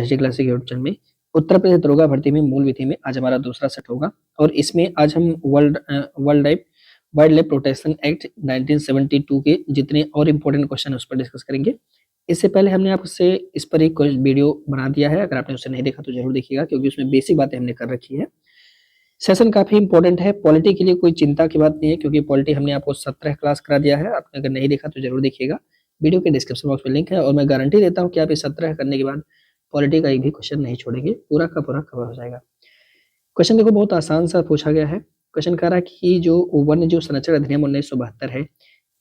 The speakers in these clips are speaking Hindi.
एचडी क्लासिक यूट्यूब चैनल में। उत्तर प्रदेश दरोगा भर्ती में मूल विधि में आज हमारा दूसरा सेट होगा और इसमें आज हम वाइल्ड लाइफ प्रोटेक्शन एक्ट 1972 के जितने और इम्पोर्टेंट क्वेश्चन उस पर डिस्कस करेंगे। इससे पहले हमने आपसे इस पर एक वीडियो बना दिया है, अगर आपने उसे नहीं देखा तो जरूर देखिएगा क्योंकि उसमें बेसिक बातें हमने कर रखी है। सेशन काफी इंपॉर्टेंट है, पॉलिटी के लिए कोई चिंता की बात नहीं है क्योंकि पॉलिटी हमने आपको 17 क्लास करा दिया है। आपने अगर नहीं देखा तो जरूर देखिएगा, वीडियो के डिस्क्रिप्शन बॉक्स में लिंक है और मैं गारंटी देता हूं कि आप ये 17 करने के बाद पॉलिटी का एक भी क्वेश्चन नहीं छोड़ेंगे, पूरा का पूरा कवर हो जाएगा। क्वेश्चन देखो बहुत आसान सा पूछा गया है। क्वेश्चन कह रहा है कि जो वन्यजीव संरक्षण अधिनियम 1972 है,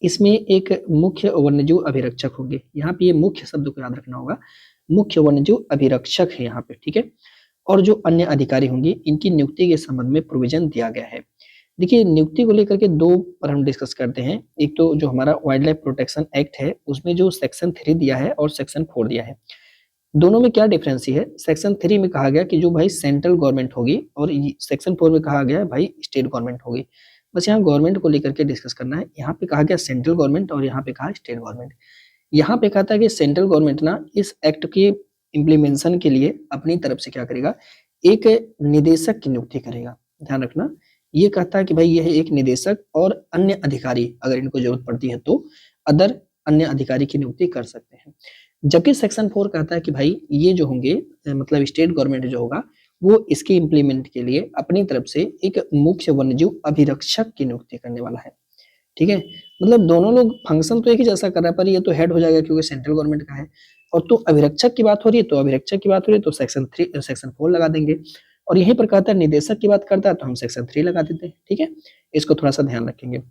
इसमें एक मुख्य वन्यजीव अभिरक्षक होंगे। यहाँ पे ये मुख्य शब्द को याद रखना होगा, मुख्य वन्यजीव अभिरक्षक है यहाँ पे, ठीक है। और जो अन्य अधिकारी होंगे इनकी नियुक्ति के संबंध में प्रोविजन दिया गया है। देखिए नियुक्ति को लेकर के दो पर हम डिस्कस करते हैं। एक तो जो हमारा वाइल्ड लाइफ प्रोटेक्शन एक्ट है उसमें जो सेक्शन 3 दिया है और सेक्शन 4 दिया है, दोनों में क्या डिफरेंस है। सेक्शन 3 में कहा गया कि जो भाई सेंट्रल गवर्नमेंट होगी और सेक्शन 4 में कहा गया भाई स्टेट गवर्नमेंट होगी। बस यहाँ गवर्नमेंट को लेकर के डिस्कस करना है। यहाँ पे कहा गया सेंट्रल गवर्नमेंट और यहाँ पे कहा स्टेट गवर्नमेंट। यहाँ पे कहता है कि सेंट्रल गवर्नमेंट ना इस एक्ट के इम्प्लीमेंटेशन के लिए अपनी तरफ से क्या करेगा, एक निदेशक की नियुक्ति करेगा। ध्यान रखना, ये कहता है कि भाई यह एक निदेशक और अन्य अधिकारी अगर इनको जरूरत पड़ती है तो अदर अन्य अधिकारी की नियुक्ति कर सकते हैं। जबकि सेक्शन 4 कहता है कि भाई ये जो होंगे मतलब स्टेट गवर्नमेंट जो होगा वो इसके इम्प्लीमेंट के लिए अपनी तरफ से एक मुख्य वन्यजीव अभिरक्षक की नियुक्ति करने वाला है, ठीक है। मतलब दोनों लोग फंक्शन तो एक ही जैसा कर रहा है पर ये तो हेड हो जाएगा क्योंकि सेंट्रल गवर्नमेंट का है। और तो अभिरक्षक की बात हो रही है तो अभिरक्षक की बात हो रही है तो सेक्शन 4 लगा देंगे। और यहीं पर कहता है निदेशक की बात करता है तो हम सेक्शन 3 लगा देते हैं, ठीक है। इसको थोड़ा सा ध्यान रखेंगे।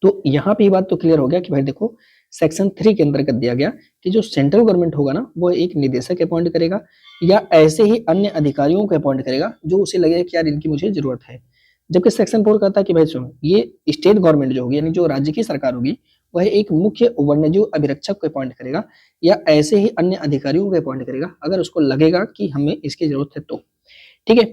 तो यहाँ पे ये बात तो क्लियर हो गया कि भाई देखो सेक्शन 3 के अंतर्गत दिया गया कि जो सेंट्रल गवर्नमेंट होगा ना वो एक निदेशक अपॉइंट करेगा या ऐसे ही अन्य अधिकारियों को अपॉइंट करेगा जो उसे लगेगा कि यार इनकी मुझे जरूरत है। जबकि सेक्शन 4 कहता है कि भाई सुनो ये स्टेट गवर्नमेंट जो होगी यानी जो राज्य की सरकार होगी वह एक मुख्य वन्यजीव अभिरक्षक को अपॉइंट करेगा या ऐसे ही अन्य अधिकारियों को अपॉइंट करेगा अगर उसको लगेगा कि हमें इसकी जरूरत है तो, ठीक है।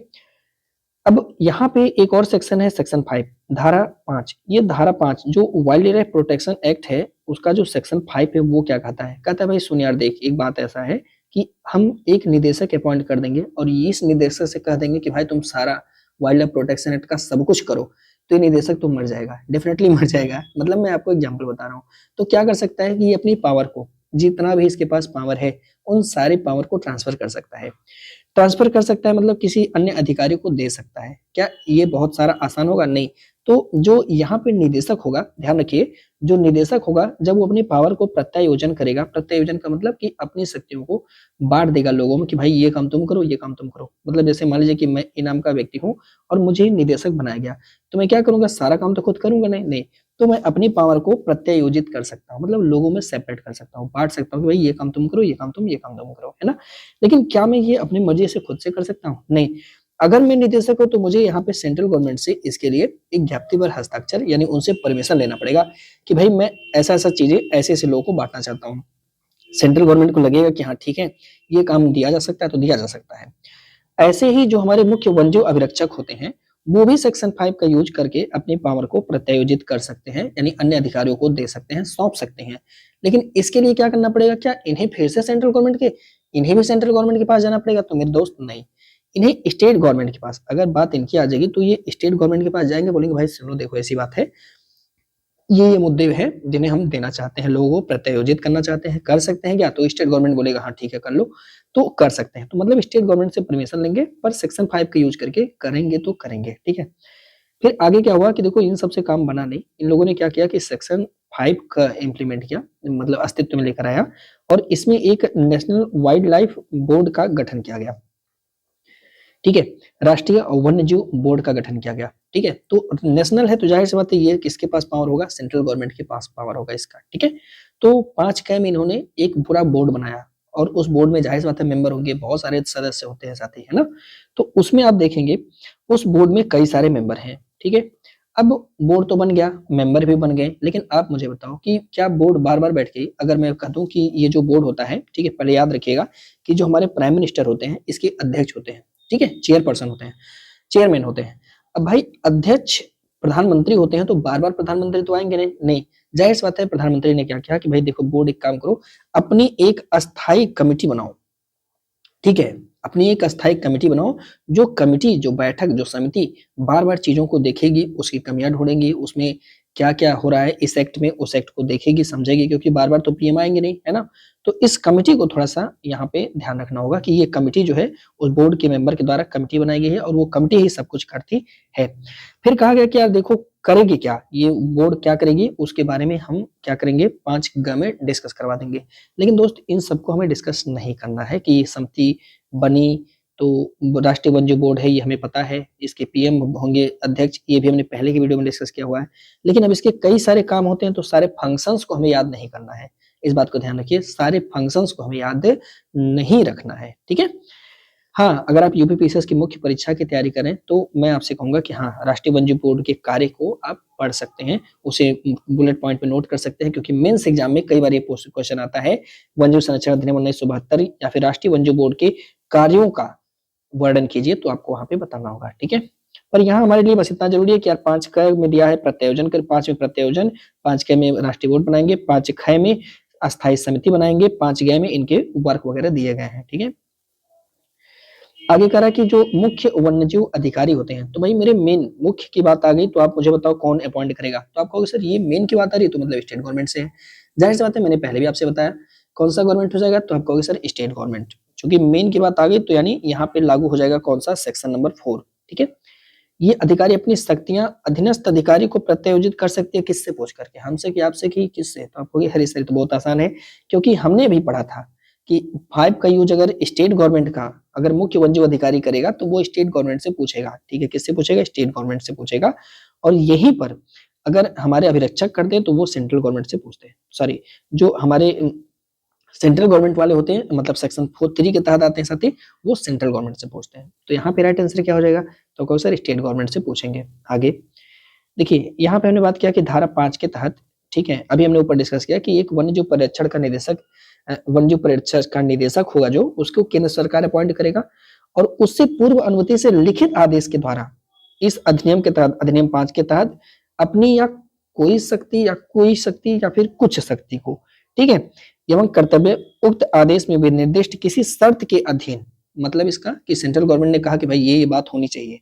अब यहाँ पे एक और सेक्शन है सेक्शन 5 धारा 5। ये धारा 5 जो वाइल्ड लाइफ प्रोटेक्शन एक्ट है उसका जो सेक्शन 5 है वो क्या कहता है, कहता है भाई सुन यार देख एक बात ऐसा है कि हम एक निदेशक अपॉइंट कर देंगे और इस निदेशक से कह देंगे कि भाई तुम सारा वाइल्ड लाइफ प्रोटेक्शन एक्ट का सब कुछ करो, तो ये निदेशक तो मर जाएगा, डेफिनेटली मर जाएगा। मतलब मैं आपको एग्जांपल बता रहा हूँ। तो क्या कर सकता है कि ये अपनी पावर को जितना भी इसके पास पावर है उन सारे पावर को ट्रांसफर कर सकता है। ट्रांसफर कर सकता है मतलब किसी अन्य अधिकारी को दे सकता है। क्या ये बहुत सारा आसान होगा? नहीं। तो जो यहाँ पे निदेशक होगा, ध्यान रखिए, जो निदेशक होगा जब वो अपनी पावर को प्रत्यायोजन करेगा, प्रत्यायोजन का मतलब कि अपनी शक्तियों को बांट देगा लोगों में कि भाई ये काम तुम करो, ये काम तुम करो। मतलब जैसे मान लीजिए कि मैं इनाम का व्यक्ति हूँ और मुझे निदेशक बनाया गया तो मैं क्या करूंगा, सारा काम तो खुद करूंगा नहीं, तो मैं अपनी पावर को प्रत्यायोजित कर सकता हूँ, मतलब लोगों में सेपरेट कर सकता हूँ, बांट सकता हूँ कि भाई ये काम तुम करो, ये काम तुम करो, है ना। लेकिन क्या मैं ये अपनी मर्जी से खुद से कर सकता हूँ? नहीं। अगर मैं निदेशक हूँ तो मुझे यहाँ पे सेंट्रल गवर्नमेंट से इसके लिए एक ज्ञप्तिवर हस्ताक्षर यानी उनसे परमिशन लेना पड़ेगा कि भाई मैं ऐसा ऐसा चीजें ऐसे ऐसे लोगों को बांटना चाहता हूँ। सेंट्रल गवर्नमेंट को लगेगा कि हाँ ठीक है ये काम दिया जा सकता है तो दिया जा सकता है। ऐसे ही जो हमारे मुख्य वन्यजीव अभिरक्षक होते हैं वो भी सेक्शन 5 का यूज करके अपनी पावर को प्रत्यायोजित कर सकते हैं यानी अन्य अधिकारियों को दे सकते हैं, सौंप सकते हैं। लेकिन इसके लिए क्या करना पड़ेगा, क्या इन्हें फिर से सेंट्रल गवर्नमेंट के इन्हें भी सेंट्रल गवर्नमेंट के पास जाना पड़ेगा? तो मेरे दोस्त नहीं, इन्हें स्टेट गवर्नमेंट के पास अगर बात इनकी आ जाएगी तो ये स्टेट गवर्नमेंट के पास जाएंगे, बोलेंगे भाई सुनो देखो ऐसी बात है, ये मुद्दे हैं जिन्हें हम देना चाहते हैं, लोगों को प्रत्यायोजित करना चाहते हैं, कर सकते हैं क्या? तो स्टेट गवर्नमेंट बोलेगा हाँ ठीक है कर लो, तो कर सकते हैं। तो मतलब स्टेट गवर्नमेंट से परमिशन लेंगे पर सेक्शन 5 का यूज करके करेंगे तो करेंगे, ठीक है। फिर आगे क्या हुआ कि देखो इन सबसे काम बना नहीं, इन लोगों ने क्या किया कि सेक्शन 5 का इम्प्लीमेंट किया, मतलब अस्तित्व में लेकर आया और इसमें एक नेशनल वाइल्ड लाइफ बोर्ड का गठन किया गया, ठीक है। राष्ट्रीय वन्यजीव बोर्ड का गठन किया गया, ठीक है। तो नेशनल है तो जाहिर सी बात है ये किसके पास पावर होगा, सेंट्रल गवर्नमेंट के पास पावर होगा इसका, ठीक है। तो 5 कैम इन्होंने एक पूरा बोर्ड बनाया और उस बोर्ड में जाहिर सी बात है मेंबर होंगे, बहुत सारे सदस्य होते हैं साथी, है ना। तो उसमें आप देखेंगे उस बोर्ड में कई सारे मेंबर हैं, ठीक है। अब बोर्ड तो बन गया, मेंबर भी बन गए, लेकिन आप मुझे बताओ कि क्या बोर्ड बार बार बैठ के, अगर मैं कहता हूँ कि ये जो बोर्ड होता है, ठीक है, पहले याद रखिएगा कि जो हमारे प्राइम मिनिस्टर होते हैं इसके अध्यक्ष होते हैं, ठीक है, चेयरपर्सन होते हैं, चेयरमैन होते हैं। अब भाई अध्यक्ष प्रधानमंत्री होते हैं तो बार बार प्रधानमंत्री तो आएंगे नहीं, जाहिर सी बात है प्रधानमंत्री ने क्या किया कि भाई देखो बोर्ड एक काम करो, अपनी एक अस्थायी कमेटी बनाओ, ठीक है, अपनी एक अस्थायी कमेटी बनाओ, जो कमेटी, जो बैठक, जो समिति बार-बार चीज़ों को देखेगी, उसकी कमियाँ ढूँढेगी, उसमें क्या-क्या हो रहा है इस एक्ट में, उस एक्ट को देखेगी, समझेगी, क्योंकि बार-बार तो पीएम आएँगे नहीं, है ना? तो इस कमिटी को थोड़ा-सा यहाँ पे ध्यान रखना होगा कि ये कमिटी जो है, उस बोर्ड के मेंबर के द्वारा कमिटी बनाई गई है और वो कमिटी ही सब कुछ करती है। फिर कहा गया कि यार देखो करेगी क्या? ये बोर्ड क्या करेगी? उसके बारे में हम क्या करेंगे 5 ग में डिस्कस करवा देंगे। लेकिन दोस्त इन सबको हमें डिस्कस नहीं करना है कि ये समिति बनी तो राष्ट्रीय वन्य जीव बोर्ड है, ये हमें पता है, इसके पीएम होंगे अध्यक्ष, ये भी हमने पहले की वीडियो में डिस्कस किया हुआ है। लेकिन अब इसके कई सारे काम होते हैं तो सारे फंक्शंस को हमें याद नहीं करना है। इस बात को ध्यान रखिए, सारे फंक्शंस को हमें याद नहीं रखना है, ठीक है? हाँ, अगर आप यूपीपीसीएस की मुख्य परीक्षा की तैयारी कर रहे हैं, तो मैं आपसे कहूँगा कि हाँ, राष्ट्रीय वन्य जीव बोर्ड के कार्य को आप पढ़ सकते हैं, उसे बुलेट पॉइंट पे नोट कर सकते हैं क्योंकि मेंस एग्जाम में कई बार ये पोस्ट क्वेश्चन आता है, वन्य जीव संरक्षण अधिनियम 1972 या फिर राष्ट्रीय वन्य जीव बोर्ड के कार्यों का वर्णन कीजिए, तो आपको वहाँ पे बताना होगा, ठीक है? पर यहाँ हमारे लिए बस इतना ज़रूरी है कि यार 5 क में दिया है प्रत्यायोजन कर 5 में प्रत्यायोजन, 5 क में राष्ट्रीय बोर्ड बनाएँगे, 5 ख में अस्थायी समिति बनाएँगे, 5 ग में इनके वर्क वगैरह दिए गए हैं, ठीक है? आगे कह रहा है कि जो मुख्य वन्यजीव अधिकारी होते हैं, तो भाई मेरे मेन मुख्य की बात आ गई तो आप मुझे बताओ कौन अपॉइंट करेगा? तो आप कहोगे सर ये मेन की बात आ रही है तो मतलब स्टेट गवर्नमेंट से है। ज़ाहिर-सी बात है मैंने पहले भी आपसे बताया, कौन-सा गवर्नमेंट हो जाएगा? तो आप कहोगे सर स्टेट गवर्नमेंट। चूँकि मेन की बात आ गई तो यानी यहाँ पे लागू हो जाएगा कौन-सा? सेक्शन नंबर 4, ठीक है? ये अधिकारी अपनी शक्तियाँ अधीनस्थ अधिकारी को प्रत्यायोजित कर सकती है किससे पूछ करके? हमसे कि आपसे कि किससे? तो आप कहोगे अरे सर ये तो बहुत आसान है, क्योंकि हमने भी पढ़ा था कि 5 का यूज़ अगर स्टेट गवर्नमेंट का अगर मुख्य वन्य जीव अधिकारी करेगा तो वो स्टेट गवर्नमेंट से पूछेगा, ठीक है? किससे पूछेगा? स्टेट गवर्नमेंट से पूछेगा और यहीं पर अगर हमारे अभिरक्षक करते हैं तो वो सेंट्रल गवर्नमेंट से पूछते हैं। सॉरी, जो हमारे सेंट्रल गवर्नमेंट वाले होते हैं मतलब सेक्शन 4(3) के तहत आते हैं साथी, वो सेंट्रल गवर्नमेंट से पूछते हैं। तो यहाँ पे राइट आंसर क्या हो जाएगा? तो कहो सर स्टेट गवर्नमेंट से पूछेंगे। आगे देखिए, यहाँ पे हमने बात किया कि धारा 5 के तहत, ठीक है? अभी हमने ऊपर डिस्कस किया कि एक वन्यजीव परिरक्षण का निदेशक वन्यजीव परिरक्षण का निदेशक होगा जो, उसको केंद्र सरकार अपॉइंट करेगा और उससे पूर्व अनुमति से लिखित आदेश के द्वारा इस अधिनियम के तहत, अधिनियम 5 के तहत अपनी या कोई शक्ति या फिर कुछ शक्ति को, ठीक है? एवं कर्तव्य उक्त आदेश में विनिर्दिष्ट किसी शर्त के अधीन, मतलब इसका कि सेंट्रल गवर्नमेंट ने कहा कि भाई ये बात होनी चाहिए।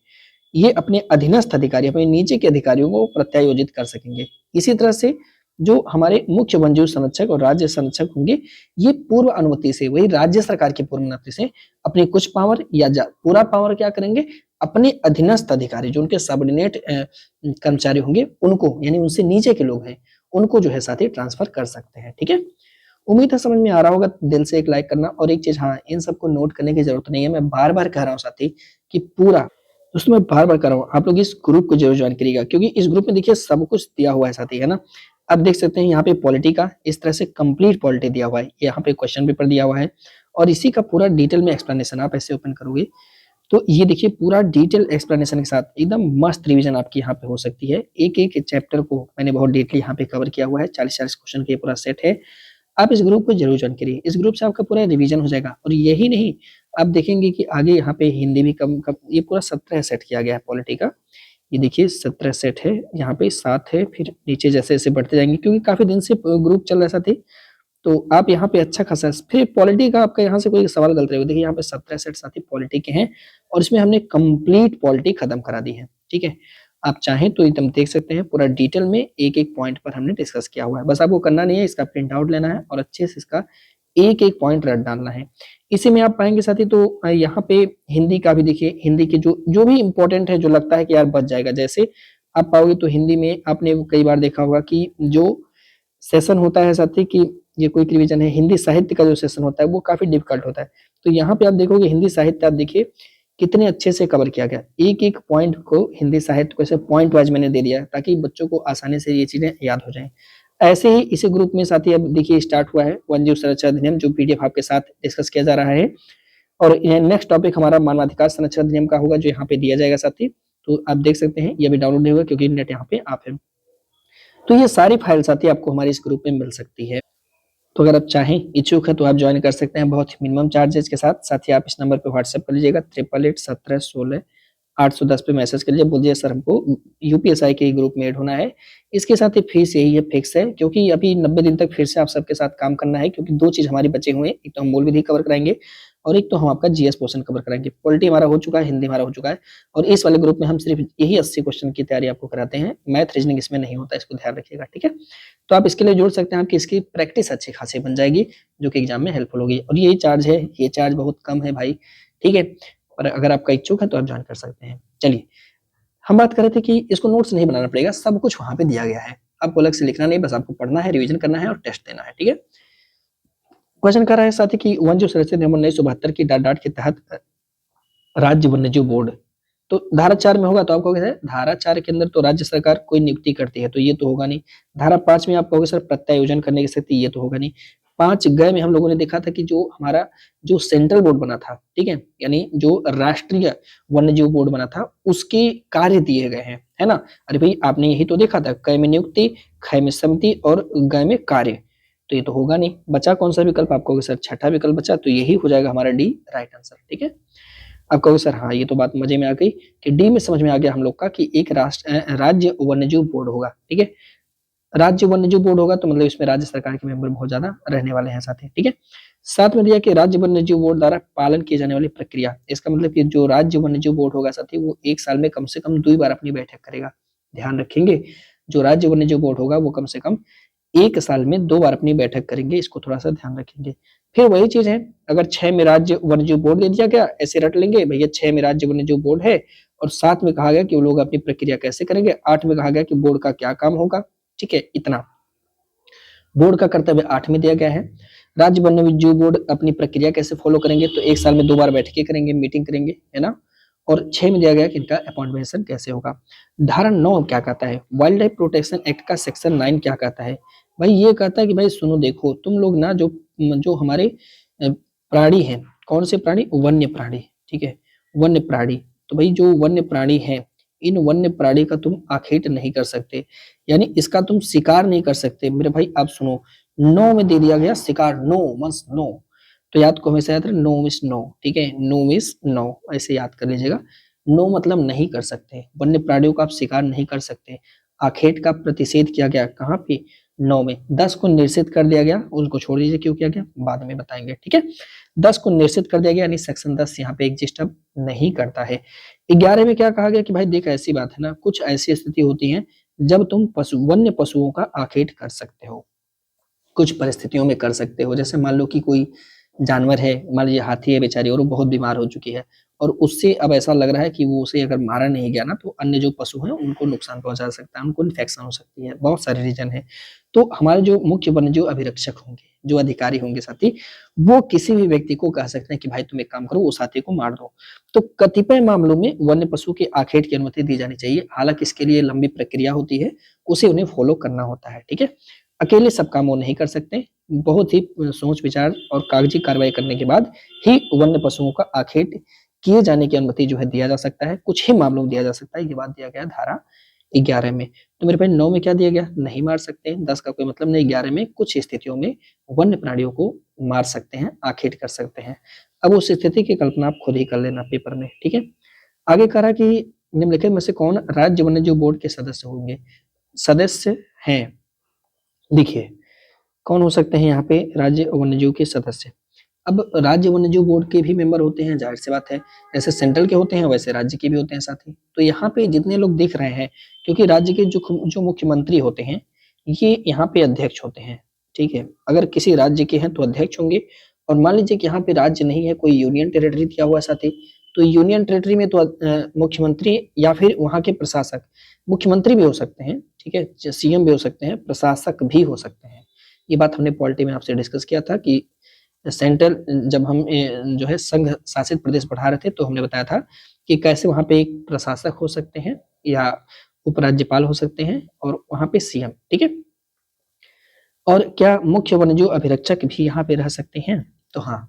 ये अपने अधीनस्थ अधिकारी, अपने नीचे के अधिकारियों को प्रत्यायोजित कर सकेंगे। इसी तरह से जो हमारे मुख्य वन्यजीव संरक्षक और राज्य संरक्षक होंगे, ये पूर्व अनुमति से, वही राज्य सरकार की पूर्व अनुमति से अपने कुछ पावर या पूरा पावर क्या करेंगे? अपने अधीनस्थ अधिकारी जो उनके सबऑर्डिनेट कर्मचारी होंगे उनको, यानी उनसे नीचे के लोग हैं, उनको जो है साथी ट्रांसफर कर सकते हैं, ठीक है? उम्मीद है समझ में आ रहा होगा, दिल से एक लाइक करना और एक चीज़ हाँ, इन सबको नोट करने की ज़रूरत नहीं है, मैं बार-बार कह रहा हूँ साथी कि पूरा दोस्तों मैं बार-बार कह रहा हूँ, आप लोग इस ग्रुप को ज़रूर जॉइन करिएगा क्योंकि इस ग्रुप में देखिए सब कुछ दिया हुआ है साथी, है ना? आप देख सकते हैं यहाँ पे पॉलिटी का इस तरह से कंप्लीट पॉलिटी दिया हुआ है, यहाँ पे क्वेश्चन पेपर दिया हुआ है और इसी का पूरा डिटेल में एक्सप्लेनेशन आप ऐसे ओपन करोगे, तो ये देखिए पूरा डिटेल एक्सप्लेनेशन के साथ एकदम मस्त रिवीजन आपकी यहाँ पे हो सकती है। एक-एक चैप्टर को मैंने बहुत डिटेलली यहाँ पे कवर किया हुआ है, 40-40 क्वेश्चन का ये पूरा सेट है। आप इस ग्रुप को ज़रूर जॉइन करिए, इस ग्रुप से आपका पूरा रिवीजन हो जाएगा और यही नहीं, आप देखेंगे कि आगे यहाँ पे हिंदी भी कम कम ये पूरा 17 सेट किया गया है पॉलिटी का। ये देखिए 17 सेट है, यहाँ पे 7 है, फिर नीचे जैसे-जैसे बढ़ते जाएँगे क्योंकि काफ़ी दिन से ग्रुप चल रहा है साथी, तो आप यहाँ पे अच्छा खासा फिर पॉलिटी का आपका यहाँ से कोई सवाल गलत रहेगा। देखिए यहाँ पे 17 सेट साथी पॉलिटी के हैं और इसमें हमने कंप्लीट पॉलिटी खत्म करा दी है, ठीक है? आप चाहें तो एकदम देख सकते हैं पूरा डिटेल में एक-एक पॉइंट पर हमने डिस्कस किया हुआ है। बस आपको करना नहीं है, इसका प्रिंट आउट लेना है और अच्छे से इसका एक-एक पॉइंट रट डालना है। इसी में आप पाएँगे साथी तो यहाँ पे हिंदी का भी देखिए, हिंदी के जो जो भी इम्पोर्टेंट है, जो लगता है कि यार बच जाएगा, जैसे आप पाओगे तो हिंदी में आपने कई बार देखा होगा कि जो सेशन होता है साथी कि ये क्विक रिवीजन है, हिंदी साहित्य का जो सेशन होता है वो काफ़ी डिफ़िकल्ट होता है। तो यहाँ पे आप देखोगे हिंदी साहित्य आप देखिए कितने अच्छे से कवर किया गया। एक-एक पॉइंट को हिंदी साहित्य को ऐसे पॉइंट वाइज़ मैंने दे दिया है ताकि बच्चों को आसानी से ये चीज़ें याद हो जाएँ। ऐसे ही इसी ग्रुप में साथी अब देखिए स्टार्ट हुआ है वन्यजीव संरक्षण अधिनियम जो पीडीएफ आपके साथ डिस्कस किया जा रहा है और ये नेक्स्ट टॉपिक हमारा मानवाधिकार संरक्षण अधिनियम का होगा जो यहाँ पे दिया जाएगा साथी। तो आप देख सकते हैं ये अभी डाउनलोड नहीं हुआ क्योंकि नेट यहाँ पे ऑफ है। तो ये सारी फाइल साथी आपको हमारे इस ग्रुप में मिल सकती है। तो अगर आप चाहें, इच्छुक हैं तो आप जॉइन कर सकते हैं बहुत ही मिनिमम चार्जेज़ के साथ। साथ ही आप इस नंबर पे व्हाट्सएप कर लीजिएगा 88817116 810 पे मैसेज कर लीजिए, बोल दिया सर हमको यूपीएसआई के ग्रुप में ऐड होना है। इसके साथ ही फीस यही है, फिक्स है, क्योंकि अभी 90 दिन तक फिर से आप सबके साथ काम करना है, क्योंकि 2 चीज़ हमारी बचे हुए हैं, एक तो हम मूल विधि कवर कराएँगे और एक तो हम आपका जीएस पोर्शन कवर कराएँगे। पॉलिटी हमारा हो चुका है, हिंदी हमारा हो चुका है और इस वाले ग्रुप में हम सिर्फ यही 80 क्वेश्चन की तैयारी आपको कराते हैं। मैथ, रीजनिंग इसमें नहीं होता, इसको ध्यान रखिएगा, ठीक है? तो आप इसके लिए जोड़ सकते हैं, आपकी इसकी प्रैक्टिस अच्छी खासी बन जाएगी, जो कि एग्जाम में हेल्पफुल होगी और यही चार्ज है, ये चार्ज बहुत कम है भाई, ठीक है? और अगर आपका इच्छुक है तो आप ज्वाइन कर सकते हैं। चलिए, हम बात कर रहे थे कि इसको नोट्स नहीं बनाना पड़ेगा, सब कुछ वहाँ पे दिया गया है। आपको अलग से लिखना नहीं, बस आपको पढ़ना है, रिवीजन करना है और टेस्ट देना है, ठीक है? क्वेश्चन कर रहा है साथी कि वन्य संरक्षण नियम 1972 की डाट के तहत राज्य वन्यजीव बोर्ड, तो धारा 4 में होगा तो आप कहोगे सर धारा 4 के अंदर तो राज्य सरकार कोई नियुक्ति करती है, तो ये तो होगा नहीं। धारा 5 में आप कहोगे सर प्रत्यायोजन करने की शक्ति, ये तो होगा नहीं। 5 ग में हम लोगों ने देखा था कि जो हमारा जो सेंट्रल बोर्ड बना था, ठीक है? यानी जो राष्ट्रीय वन्यजीव बोर्ड बना था, उसके कार्य दिए गए हैं, है ना? अरे भाई आपने यही तो देखा था, क में नियुक्ति, ख में समिति और ग में कार्य, तो ये तो होगा नहीं। बचा कौन सा विकल्प? आप कहोगे सर छठा विकल्प बचा, तो यही हो जाएगा हमारा डी राइट आंसर, ठीक है? आप कहोगे सर हाँ, ये तो बात मजे में आ गई कि डी में समझ में आ गया हम लोग का कि एक राज्य वन्यजीव बोर्ड होगा, ठीक है? राज्य वन्यजीव बोर्ड होगा तो मतलब इसमें राज्य सरकार के मेंबर बहुत ज्यादा रहने वाले हैं साथ ही, ठीक है? साथ में दिया कि राज्य वन्यजीव बोर्ड द्वारा पालन की जाने वाली प्रक्रिया, इसका मतलब कि जो राज्य वन्यजीव बोर्ड होगा साथी, वो 1 साल में कम से कम 2 बार अपनी बैठक करेगा। ध्यान रखेंगे, जो राज्य वन्यजीव बोर्ड होगा वो कम से कम 1 साल में 2 बार अपनी बैठक करेंगे, इसको थोड़ा-सा ध्यान रखेंगे। फिर वही चीज़ है, अगर 6 में राज्य वन्यजीव बोर्ड दे दिया गया, ऐसे रट लेंगे भैया 6 में राज्य वन्यजीव बोर्ड है और 7 में कहा गया कि वो लोग अपनी प्रक्रिया कैसे करेंगे, 8 में कहा गया कि बोर्ड का क्या काम होगा, ठीक है? इतना। बोर्ड का कर्तव्य 8 में दिया गया है। राज्य वन्यजीव बोर्ड अपनी प्रक्रिया कैसे फॉलो करेंगे, तो 1 साल में 2 बार बैठकें करेंगे, मीटिंग करेंगे, है ना? और 6 में दिया गया कि इनका अपॉइंटमेंट कैसे होगा। धारा 9 क्या कहता है? वाइल्ड लाइफ प्रोटेक्शन एक्ट का सेक्शन 9 क्या कहता है? भाई ये कहता है कि भाई सुनो देखो, तुम लोग ना जो जो हमारे प्राणी हैं, कौन से प्राणी? वन्य प्राणी, ठीक है? वन्य प्राणी, तो भाई जो वन्य प्राणी हैं, इन वन्य प्राणी का तुम आखेट नहीं कर सकते, यानी इसका तुम शिकार नहीं कर सकते। मेरे भाई आप सुनो, नो में दे दिया गया शिकार, नो मींस नो, तो याद को हमेशा याद रहे, नो मींस नो, ठीक है? नो मींस नो, ऐसे याद कर लीजिएगा। नो मतलब नहीं कर सकते, वन्य प्राणियों का आप शिकार नहीं कर सकते। आखेट का प्रतिषेध किया गया कहाँ पे? 9 में। 10 को निषेध कर दिया गया, उसको छोड़ दीजिए क्यों किया गया, बाद में बताएंगे, ठीक है? 10 को निषेध कर दिया गया, यानी सेक्शन 10 यहाँ पे एग्जिस्ट अब नहीं करता है। 11 में क्या कहा गया कि भाई देख ऐसी बात है ना, कुछ ऐसी स्थिति होती है जब तुम वन्य पशुओं का आखेट कर सकते हो, कुछ परिस्थितियों में कर सकते हो। जैसे मान लो कि कोई जानवर है, मान लीजिए हाथी है बेचारी और वो बहुत बीमार हो चुकी है और उससे अब ऐसा लग रहा है कि वो उसे अगर मारा नहीं गया ना तो अन्य जो पशु हैं उनको नुकसान पहुंचा सकता है, उनको इन्फेक्शन हो सकती है, बहुत सारे रीजन है। तो हमारे जो मुख्य वन्यजीव अभिरक्षक होंगे, जो अधिकारी होंगे साथी, वो किसी भी व्यक्ति को कह सकते हैं कि भाई तुम एक काम करो, उस हाथी को मार दो। तो कतिपय मामलों में वन्य पशु के आखेट की अनुमति दी जानी चाहिए, हालांकि इसके लिए लंबी प्रक्रिया होती है, उसे उन्हें फॉलो करना होता है, ठीक है? अकेले सब काम वो नहीं कर सकते, बहुत ही सोच विचार और कागजी कार्रवाई करने के बाद ही वन्य पशुओं का आखेट किए जाने की अनुमति जो है दिया जा सकता है, कुछ ही मामलों में दिया जा सकता है, ये बात दिया गया धारा 11 में। तो मेरे भाई 9 में क्या दिया गया? नहीं मार सकते, 10 का कोई मतलब नहीं, 11 में कुछ स्थितियों में वन्य प्राणियों को मार सकते हैं, आखेट कर सकते हैं। अब उस स्थिति की कल्पना आप खुद ही कर लेना पेपर में, ठीक है? आगे कह रहा कि निम्नलिखित में से कौन राज्य वन्यजीव बोर्ड के सदस्य होंगे? सदस्य हैं, देखिए कौन हो सकते हैं यहाँ पे राज्य वन्यजीव के सदस्य? अब राज्य वन्यजीव बोर्ड के भी मेंबर होते हैं, जाहिर सी बात है, जैसे सेंट्रल के होते हैं वैसे राज्य के भी होते हैं साथी। तो यहाँ पे जितने लोग दिख रहे हैं, क्योंकि राज्य के जो मुख्यमंत्री होते हैं, ये यहाँ पे अध्यक्ष होते हैं, ठीक है? अगर किसी राज्य के हैं तो अध्यक्ष होंगे, और मान लीजिए कि यहाँ पे राज्य नहीं है, कोई यूनियन टेरिटरी दिया हुआ है साथी, तो यूनियन टेरिटरी में तो मुख्यमंत्री या फिर वहाँ के प्रशासक, मुख्यमंत्री भी हो सकते हैं, ठीक है? सीएम भी हो सकते हैं, प्रशासक भी हो सकते हैं। ये बात हमने पॉलिटी में आपसे डिस्कस किया था कि सेंट्रल, जब हम जो है संघ शासित प्रदेश पढ़ा रहे थे तो हमने बताया था कि कैसे वहाँ पे एक प्रशासक हो सकते हैं या उपराज्यपाल हो सकते हैं और वहाँ पे सीएम, ठीक है? और क्या मुख्य वन्यजीव अभिरक्षक भी यहाँ पे रह सकते हैं? तो हाँ,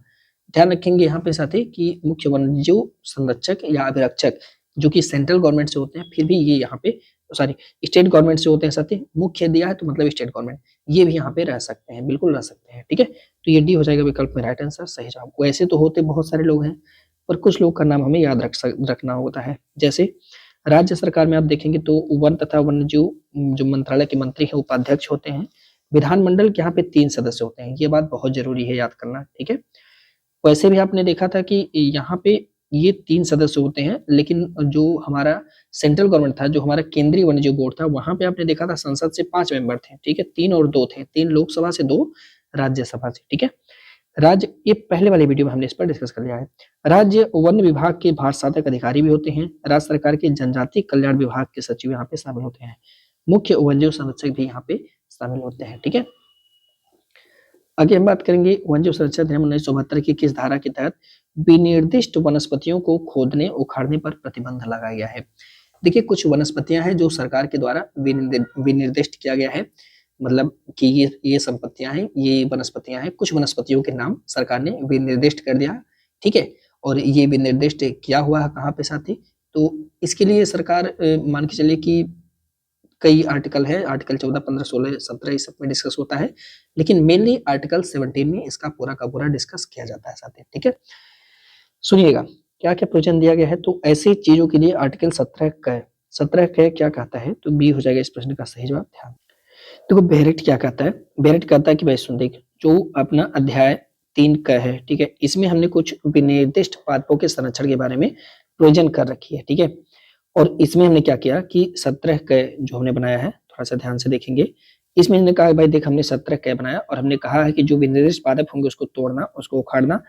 ध्यान रखेंगे यहाँ पे साथी कि मुख्य वन्यजीव संरक्षक या अभिरक्षक जो कि सेंट्रल गवर्नमेंट से होते हैं, फिर भी ये यहाँ पे सॉरी स्टेट गवर्नमेंट से होते हैं साथी, मुख्य दिया है तो मतलब स्टेट गवर्नमेंट, ये भी यहाँ पे रह सकते हैं, बिल्कुल रह सकते हैं, ठीक है? तो ये डी हो जाएगा विकल्प में राइट आंसर, सही जवाब। वैसे तो होते बहुत सारे लोग हैं, और कुछ लोग का नाम हमें याद रखना होता है। जैसे राज्य सरकार में आप देखेंगे तो वन तथा वन्यजीव जो मंत्रालय के मंत्री हैं उपाध्यक्ष होते हैं। विधानमंडल के यहाँ पे 3 सदस्य होते हैं, ये बात बहुत जरूरी है याद करना, ठीक है। वैसे भी आपने देखा था कि यहाँ पे ये 3 सदस्य होते हैं, लेकिन जो हमारा सेंट्रल गवर्नमेंट था, जो हमारा केंद्रीय वन्यजीव बोर्ड था, वहां पे आपने देखा था संसद से 5 मेंबर थे, ठीक है, 3 और 2 थे, 3 लोकसभा से 2 राज्यसभा से, ठीक है। राज्य, ये पहले वाले वीडियो में हमने इस पर डिस्कस कर लिया है। राज्य वन विभाग के भारत साधक अधिकारी भी होते हैं। राज्य सरकार के जनजातीय कल्याण विभाग के सचिव यहाँ पे शामिल होते हैं। मुख्य वन्यजीव संरक्षक भी यहाँ पे शामिल होते हैं, ठीक है। आगे हम बात करेंगे वन्यजीव संरक्षण अधिनियम 1972 की किस धारा के तहत विनिर्दिष्ट वनस्पतियों को खोदने उखाड़ने पर प्रतिबंध लगाया गया है। देखिए कुछ वनस्पतियां हैं जो सरकार के द्वारा विनिर्दिष्ट किया गया है, मतलब कि ये संपत्तियां हैं, ये वनस्पतियां हैं, कुछ वनस्पतियों के नाम सरकार ने विनिर्दिष्ट कर दिया, ठीक है। और ये विनिर्दिष्ट किया हुआ है कहाँ पे साथी, तो इसके लिए सरकार मान के चलिए कि कई आर्टिकल है, आर्टिकल 14, 15, 16, 17 इस सब में डिस्कस होता है, लेकिन मेनली आर्टिकल 17 में इसका पूरा का पूरा डिस्कस किया जाता है साथी, ठीक है। सुनिएगा क्या क्या प्रोविजन दिया गया है, तो ऐसी चीजों के लिए आर्टिकल 17 क 17 क क्या कहता है, तो बी हो जाएगा इस प्रश्न का सही जवाब। ध्यान देखो बेरेट क्या कहता है, बेरेट कहता है कि भाई सुन देख, जो अपना अध्याय 3 क है, ठीक है, इसमें हमने कुछ विनिर्दिष्ट पादपों के संरक्षण के बारे में प्रोविजन कर रखी है, ठीक है। और इसमें हमने क्या किया कि 17 क जो हमने बनाया है, थोड़ा सा ध्यान से देखेंगे, इसमें हमने कहा भाई देख हमने 17 क बनाया और हमने कहा है कि जो विनिर्दिष्ट पादप होंगे उसको तोड़ना, उसको उखाड़ना,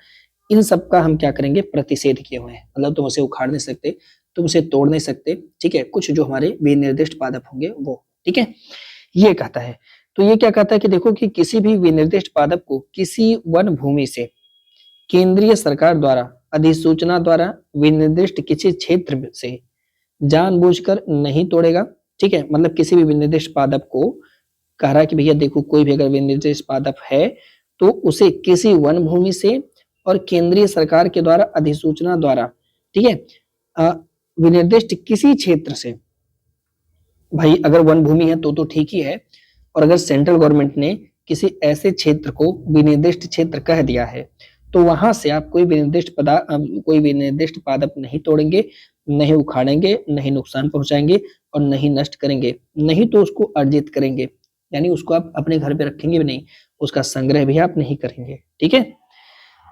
इन सब का हम क्या करेंगे प्रतिषेध किए हुए हैं, मतलब तुम उसे उखाड़ नहीं सकते, तुम उसे तोड़ नहीं सकते, ठीक है, कुछ जो हमारे विनिर्दिष्ट पादप होंगे वो, ठीक है, ये कहता है। तो ये क्या कहता है कि देखो कि किसी भी विनिर्दिष्ट पादप को किसी वन भूमि से केंद्रीय सरकार द्वारा अधिसूचना द्वारा विनिर्दिष्ट किसी क्षेत्र से जानबूझकर नहीं तोड़ेगा, ठीक है, मतलब किसी भी विनिर्दिष्ट पादप को कह रहा है कि भैया देखो कोई भी अगर विनिर्दिष्ट पादप है तो उसे किसी वन भूमि से और केंद्रीय सरकार के द्वारा अधिसूचना द्वारा, ठीक है, विनिर्दिष्ट किसी क्षेत्र से, भाई अगर वन भूमि है तो ठीक ही है, और अगर सेंट्रल गवर्नमेंट ने किसी ऐसे क्षेत्र को विनिर्दिष्ट क्षेत्र कह दिया है तो वहां से आप कोई विनिर्दिष्ट पादप नहीं तोड़ेंगे, नहीं उखाड़ेंगे, नहीं नुकसान पहुंचाएंगे और नहीं नष्ट करेंगे, नहीं तो उसको अर्जित करेंगे, यानी उसको आप अपने घर पे रखेंगे भी नहीं, उसका संग्रह भी आप नहीं करेंगे, ठीक है।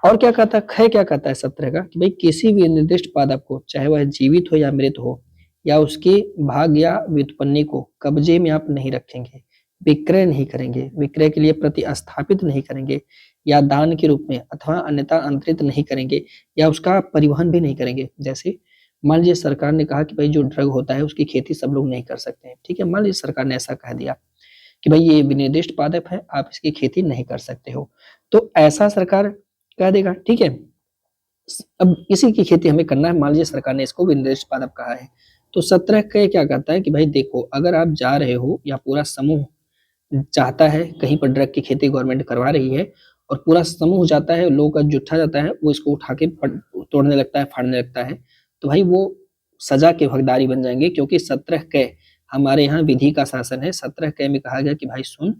और क्या कहता है, क्या कहता है 17 का कि भाई किसी भी निर्दिष्ट पादप को चाहे वह जीवित हो या मृत हो या उसके भाग या व्युत्पन्नी को कब्जे में आप नहीं रखेंगे, विक्रय नहीं करेंगे, विक्रय के लिए प्रतिस्थापित नहीं करेंगे या दान के रूप में अथवा अन्यथा अंतरित नहीं करेंगे या उसका परिवहन भी नहीं करेंगे। जैसे मान लीजिए सरकार ने कहा कि भाई जो ड्रग होता है उसकी खेती सब लोग नहीं कर सकते हैं, ठीक है, मान लीजिए सरकार ने ऐसा कह दिया कि भाई ये विनिर्दिष्ट पादप है, आप इसकी खेती नहीं कर सकते हो, तो ऐसा सरकार कह देगा, ठीक है। अब इसी की खेती हमें करना है, मान लीजिए सरकार ने इसको विनिर्दिष्ट पादप कहा है, तो 17 का क्या कहता है कि भाई देखो अगर आप जा रहे हो या पूरा समूह चाहता है कहीं पर ड्रग की खेती गवर्नमेंट करवा रही है और पूरा समूह जाता है, लोगों का जुट्ठा जाता है, वो इसको उठा के तोड़ने लगता है, फाड़ने लगता है, तो भाई वो सजा के हकदारी बन जाएंगे, क्योंकि 17 क हमारे यहाँ विधि का शासन है। 17 क में कहा गया कि भाई सुन,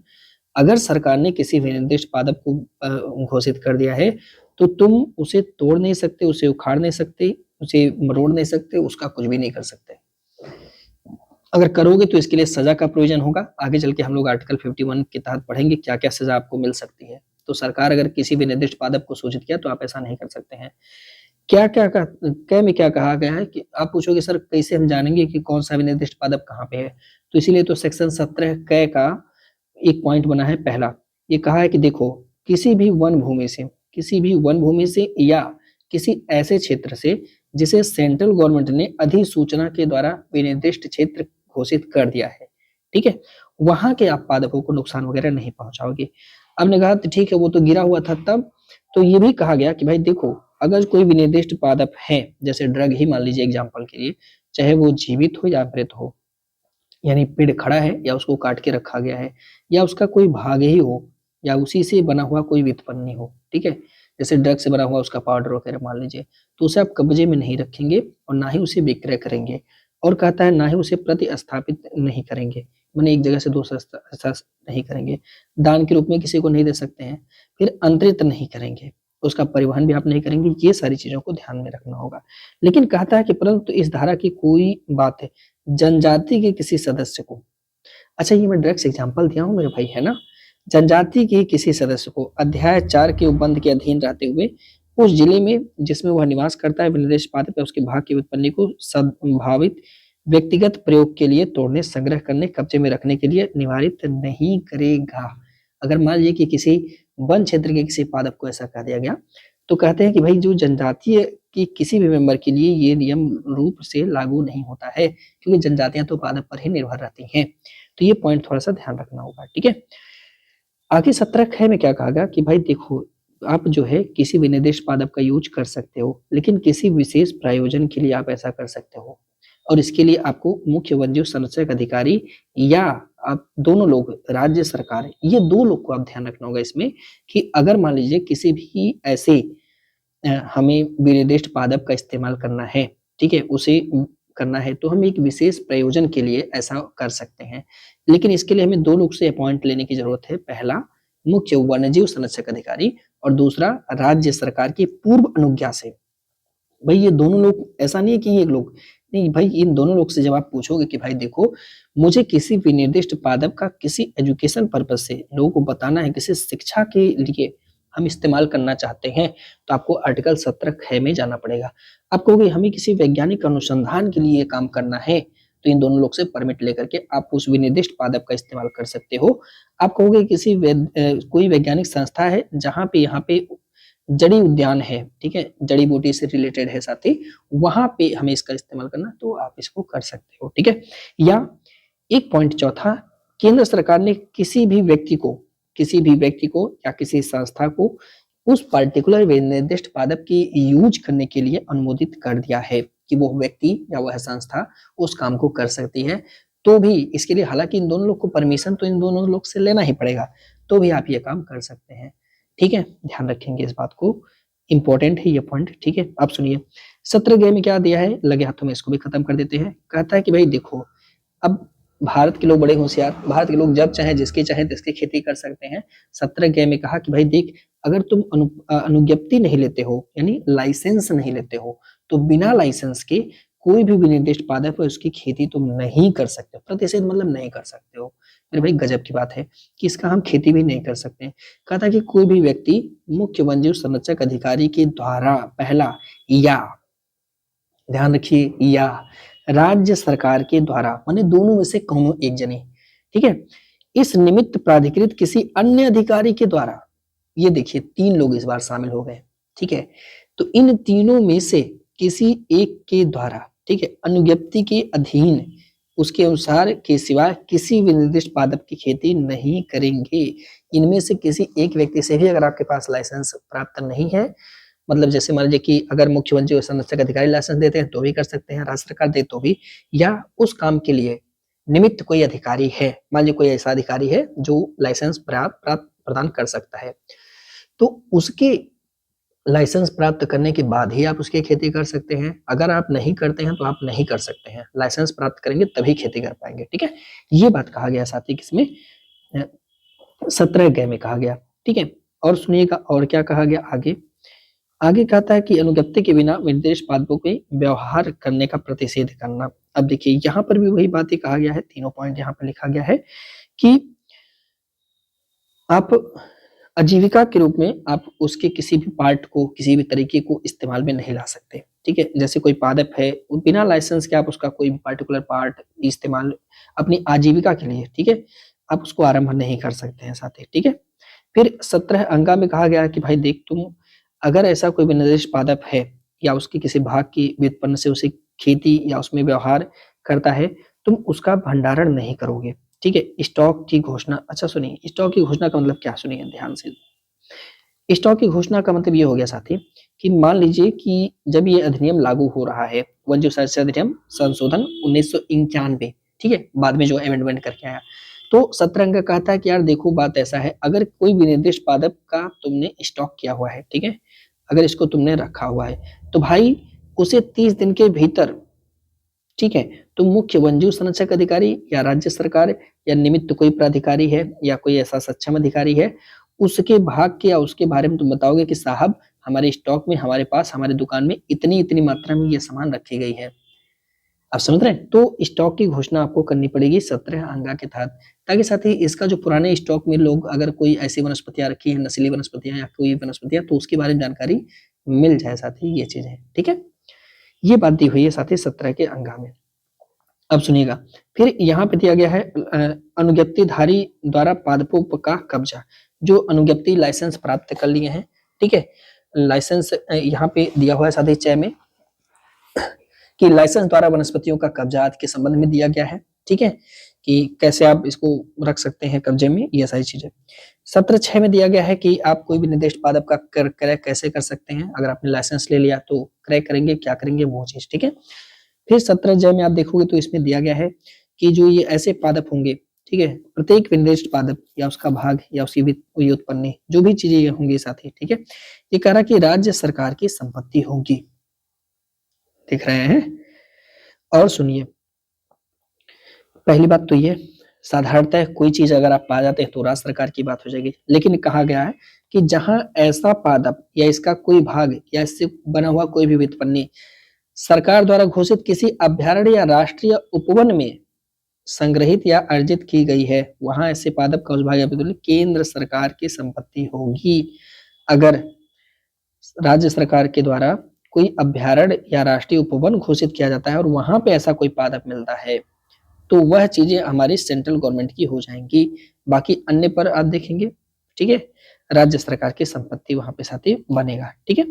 अगर सरकार ने किसी विनिर्दिष्ट पादप को घोषित कर दिया है तो तुम उसे तोड़ नहीं सकते, उसे उखाड़ नहीं सकते, उसे मरोड़ नहीं सकते, उसका कुछ भी नहीं कर सकते। अगर करोगे तो इसके लिए सजा का प्रोविजन होगा, आगे चल के हम लोग आर्टिकल 51 के तहत पढ़ेंगे क्या क्या सजा आपको मिल सकती है। तो सरकार अगर किसी भी निर्दिष्ट पादप को सूचित किया तो आप ऐसा नहीं कर सकते हैं। क्या क्या कै में क्या कहा गया है कि आप पूछोगे सर कैसे हम जानेंगे कि कौन सा विनिर्दिष्ट पादप कहाँ पे है, तो इसीलिए तो सेक्शन 17 कै का एक पॉइंट बना है पहला, ये कहा है कि देखो किसी भी वन भूमि से या किसी ऐसे क्षेत्र से जिसे सेंट्रल गवर्नमेंट ने अधिसूचना के द्वारा विनिर्दिष्ट क्षेत्र घोषित कर दिया है, ठीक है, वहां के आप पादपों को नुकसान वगैरह नहीं पहुंचाओगे। हमने कहा तो ठीक है वो तो गिरा हुआ था तब, तो ये भी कहा गया कि भाई देखो अगर कोई विनिर्दिष्ट पादप है, जैसे ड्रग ही मान लीजिए एग्जाम्पल के लिए, चाहे वो जीवित हो या मृत हो, यानी पेड़ खड़ा है या उसको काट के रखा गया है या उसका कोई भाग ही हो या उसी से बना हुआ कोई व्युत्पन्नी हो, ठीक है, जैसे ड्रग से बना हुआ उसका पाउडर वगैरह मान लीजिए, तो उसे आप कब्जे में नहीं रखेंगे और ना ही उसे विक्रय करेंगे, और कहता है ना ही उसे प्रतिस्थापित नहीं करेंगे, मैंने एक जगह से दूसरा नहीं करेंगे, दान के रूप में किसी को नहीं दे सकते हैं, फिर अंतरित नहीं करेंगे, उसका परिवहन भी आप नहीं करेंगे, ये सारी चीजों को ध्यान में रखना होगा। लेकिन कहता है कि परंतु इस धारा की कोई बात है जनजाति के किसी सदस्य को, अच्छा ये मैं डायरेक्ट एग्जांपल दिया हूँ मेरे भाई, है ना, जनजाति के किसी सदस्य को अध्याय 4 के उपबंध के अधीन रहते हुए उस जिले में जिसमें वह निवास करता है विनिर्देश पात्र पर उसके भाग की उत्पत्ति को संभावित व्यक्तिगत प्रयोग के लिए तोड़ने, संग्रह करने, कब्जे में रखने के लिए निवारित नहीं करेगा। अगर मान लीजिए कि किसी वन क्षेत्र के किसी पादप को ऐसा कह दिया गया, तो कहते हैं कि भाई जो जनजातीय की किसी भी मेंबर के लिए ये नियम रूप से लागू नहीं होता है, क्योंकि जनजातियां तो पादप पर ही निर्भर रहती हैं। तो ये पॉइंट थोड़ा सा ध्यान रखना होगा, ठीक है। आगे 17 ख में क्या कहा गया कि भाई देखो, आप जो है किसी विनिर्दिष्ट पादप का यूज कर सकते हो, लेकिन किसी विशेष प्रयोजन के लिए आप ऐसा कर सकते हो, और इसके लिए आपको मुख्य वन्यजीव संरक्षक अधिकारी या आप दोनों लोग, राज्य सरकार, ये दो लोग को आप ध्यान रखना होगा इसमें, कि अगर मान लीजिए किसी भी ऐसे हमें विनिर्दिष्ट पादप का इस्तेमाल करना है, ठीक है, उसे करना है, तो हम एक विशेष प्रयोजन के लिए ऐसा कर सकते हैं। लेकिन इसके लिए हमें दो लोग से अपॉइंट लेने की जरूरत है, पहला मुख्य वन्यजीव संरक्षक अधिकारी और दूसरा राज्य सरकार की पूर्व अनुज्ञा से। भाई ये दोनों लोग, ऐसा नहीं है कि ये लोग नहीं, भाई इन दोनों लोग से जब आप पूछोगे कि भाई देखो मुझे किसी विनिर्दिष्ट पादप का किसी एजुकेशन पर्पज से लोगों को बताना है, किसी शिक्षा के लिए हम इस्तेमाल करना चाहते हैं, तो आपको आर्टिकल 17 ख में जाना पड़ेगा। आप कहोगे हमें किसी वैज्ञानिक अनुसंधान के लिए काम करना है, तो इन दोनों लोग से परमिट लेकर के आप उस विनिर्दिष्ट पादप का इस्तेमाल कर सकते हो। आप कहोगे किसी कोई वैज्ञानिक संस्था है जहाँ पे यहाँ पे जड़ी उद्यान है, ठीक है, जड़ी बूटी से रिलेटेड है साथ ही, वहां पे हमें इसका इस्तेमाल करना, तो आप इसको कर सकते हो, ठीक है। या एक पॉइंट चौथा, केंद्र सरकार ने किसी भी व्यक्ति को या किसी संस्था को उस पर्टिकुलर निर्दिष्ट पादप की यूज करने के लिए अनुमोदित कर दिया है कि वो व्यक्ति या वह संस्था उस काम को कर सकती है। तो भी इसके लिए हालांकि इन दोनों लोग को परमिशन तो इन दोनों लोग से लेना ही पड़ेगा, तो भी आप ये काम कर सकते हैं, ठीक है। ध्यान रखेंगे इस बात को, इंपॉर्टेंट है ये पॉइंट, ठीक है। आप सुनिए 17 में क्या दिया है, लगे हाथों में इसको भी खत्म कर देते हैं। कहता है कि भाई देखो, अब भारत के लोग बड़े होशियार, भारत के लोग जब चाहे जिसकी चाहे तिसकी खेती कर सकते हैं। 17 में कहा कि भाई देख, अगर तुम अनुज्ञप्ति नहीं लेते हो, यानी लाइसेंस नहीं लेते हो, तो बिना लाइसेंस के कोई भी विनिर्दिष्ट पादप है उसकी खेती तुम नहीं कर सकते, प्रतिषेध मतलब नहीं कर सकते हो। मेरे भाई गजब की बात है कि इसका हम खेती भी नहीं कर सकते। कहा था कि कोई भी व्यक्ति मुख्य वन्यजीव संरक्षक अधिकारी के द्वारा, पहला, या ध्यान रखिए, या राज्य सरकार के द्वारा, माने दोनों में से कौनो एक जने, ठीक है, इस निमित्त प्राधिकृत किसी अन्य अधिकारी के द्वारा, ये देखिए 3 लोग इस बार शामिल हो गए, ठीक है, तो इन तीनों में से किसी एक के द्वारा, ठीक है, अनुज्ञप्ति के अधीन उसके अनुसार के सिवा किसी भी निर्दिष्ट पादप की खेती नहीं करेंगे। इनमें से किसी एक व्यक्ति से भी अगर आपके पास लाइसेंस प्राप्त नहीं है, मतलब जैसे मान लीजिए कि अगर मुख्य वन्यजीव संरक्षक अधिकारी लाइसेंस देते हैं तो भी कर सकते हैं, राज्य सरकार दे तो भी, या उस काम के लिए निमित्त कोई अधिकारी है, मान लीजिए कोई ऐसा अधिकारी है जो लाइसेंस प्रदान कर सकता है, तो उसके लाइसेंस प्राप्त करने के बाद ही आप उसकी खेती कर सकते हैं। अगर आप नहीं करते हैं तो आप नहीं कर सकते हैं, लाइसेंस प्राप्त करेंगे तभी खेती कर पाएंगे, ठीक है। ये बात कहा गया साथी किसमें, 17 में कहा गया, ठीक है। और सुनिएगा और क्या कहा गया आगे। आगे कहता है कि अनुज्ञप्ति के बिना विनिर्दिष्ट पादपों के व्यवहार करने का प्रतिषेध करना। अब देखिए यहाँ पर भी वही बात ही कहा गया है, तीनों पॉइंट यहाँ पर लिखा गया है कि आप आजीविका के रूप में आप उसके किसी भी पार्ट को, किसी भी तरीके को इस्तेमाल में नहीं ला सकते, ठीक है। जैसे कोई पादप है, बिना लाइसेंस के आप उसका कोई भी पार्टिकुलर पार्ट इस्तेमाल अपनी आजीविका के लिए, ठीक है, आप उसको आरंभ नहीं कर सकते हैं साथी, ठीक है। फिर 17 अंगा में कहा गया कि भाई देख, तुम अगर ऐसा कोई विनिर्दिष्ट पादप है या उसके किसी भाग की व्युत्पन्न से उसे खेती या उसमें व्यवहार करता है, तुम उसका भंडारण नहीं करोगे, ठीक है। स्टॉक की घोषणा, अच्छा सुनिए, स्टॉक की घोषणा का मतलब क्या, सुनिए ध्यान से। स्टॉक की घोषणा का मतलब ये हो गया साथी कि मान लीजिए कि जब ये अधिनियम लागू हो रहा है, वन्यजीव संरक्षण अधिनियम संशोधन 1991, ठीक है, बाद में जो अमेंडमेंट करके आया, तो 17 अंक कहता है कि यार देखो बात ऐसा है, अगर कोई विनिर्दिष्ट पादप का तुमने स्टॉक किया हुआ है, ठीक है, अगर इसको तुमने रखा हुआ है, तो भाई उसे 30 दिन के भीतर, ठीक है, तो मुख्य वन्यजीव संरक्षक अधिकारी या राज्य सरकार या निमित्त कोई प्राधिकारी है या कोई ऐसा सक्षम अधिकारी है, उसके भाग के या उसके बारे में तुम बताओगे कि साहब हमारे स्टॉक में, हमारे पास, हमारे दुकान में इतनी इतनी मात्रा में ये सामान रखी गई है। आप समझ रहे हैं? तो स्टॉक की घोषणा आपको करनी पड़ेगी 17 अंगा के तहत, ताकि साथ ही इसका जो पुराने स्टॉक में लोग अगर कोई ऐसी वनस्पतियां रखी है, नस्ली वनस्पतियां या कोई वनस्पतियां, तो उसके बारे में जानकारी मिल जाए। साथ ही ये चीजें, ठीक है, ये बात दी हुई है साथ ही 17 के अंगा में। अब सुनिएगा, फिर यहाँ पे दिया गया है अनुज्ञप्तिधारी द्वारा पादपों का कब्जा। जो अनुज्ञप्ति लाइसेंस प्राप्त कर लिए हैं, ठीक है, लाइसेंस यहाँ पे दिया हुआ है साथ ही 6 में कि लाइसेंस द्वारा वनस्पतियों का कब्जा आदि के संबंध में दिया गया है, ठीक है, कि कैसे आप इसको रख सकते हैं कब्जे में, ये सारी चीजें। 17(6) में दिया गया है कि आप कोई भी निर्दिष्ट पादप का क्रय कैसे कर सकते हैं। अगर आपने लाइसेंस ले लिया तो क्रय करेंगे, क्या करेंगे वो चीज, ठीक है। फिर 17(j) में आप देखोगे तो इसमें दिया गया है कि जो ये ऐसे पादप होंगे, ठीक है, प्रत्येक विनिर्दिष्ट पादप या उसका भाग या उसकी व्युत्पन्नी जो भी चीजें होंगी साथी, ठीक है, ये कह रहा कि राज्य सरकार की संपत्ति होगी। दिख रहे हैं? और सुनिए, पहली बात तो ये, साधारणतः कोई चीज अगर आप पा जाते हैं तो राज्य सरकार की बात हो जाएगी, लेकिन कहा गया है कि जहां ऐसा पादप या इसका कोई भाग या इससे बना हुआ कोई भी व्युत्पन्नी सरकार द्वारा घोषित किसी अभ्यारण्य या राष्ट्रीय उपवन में संग्रहित या अर्जित की गई है, वहां ऐसे पादप का उस भाग या व्युत्पन्नी केंद्र सरकार की संपत्ति होगी। अगर राज्य सरकार के द्वारा कोई अभ्यारण्य या राष्ट्रीय उपवन घोषित किया जाता है और वहां पे ऐसा कोई पादप मिलता है, तो वह चीजें हमारी सेंट्रल गवर्नमेंट की हो जाएंगी। बाकी अन्य पर आप देखेंगे, ठीक है, राज्य सरकार की संपत्ति वहां पे साथ ही बनेगा, ठीक है।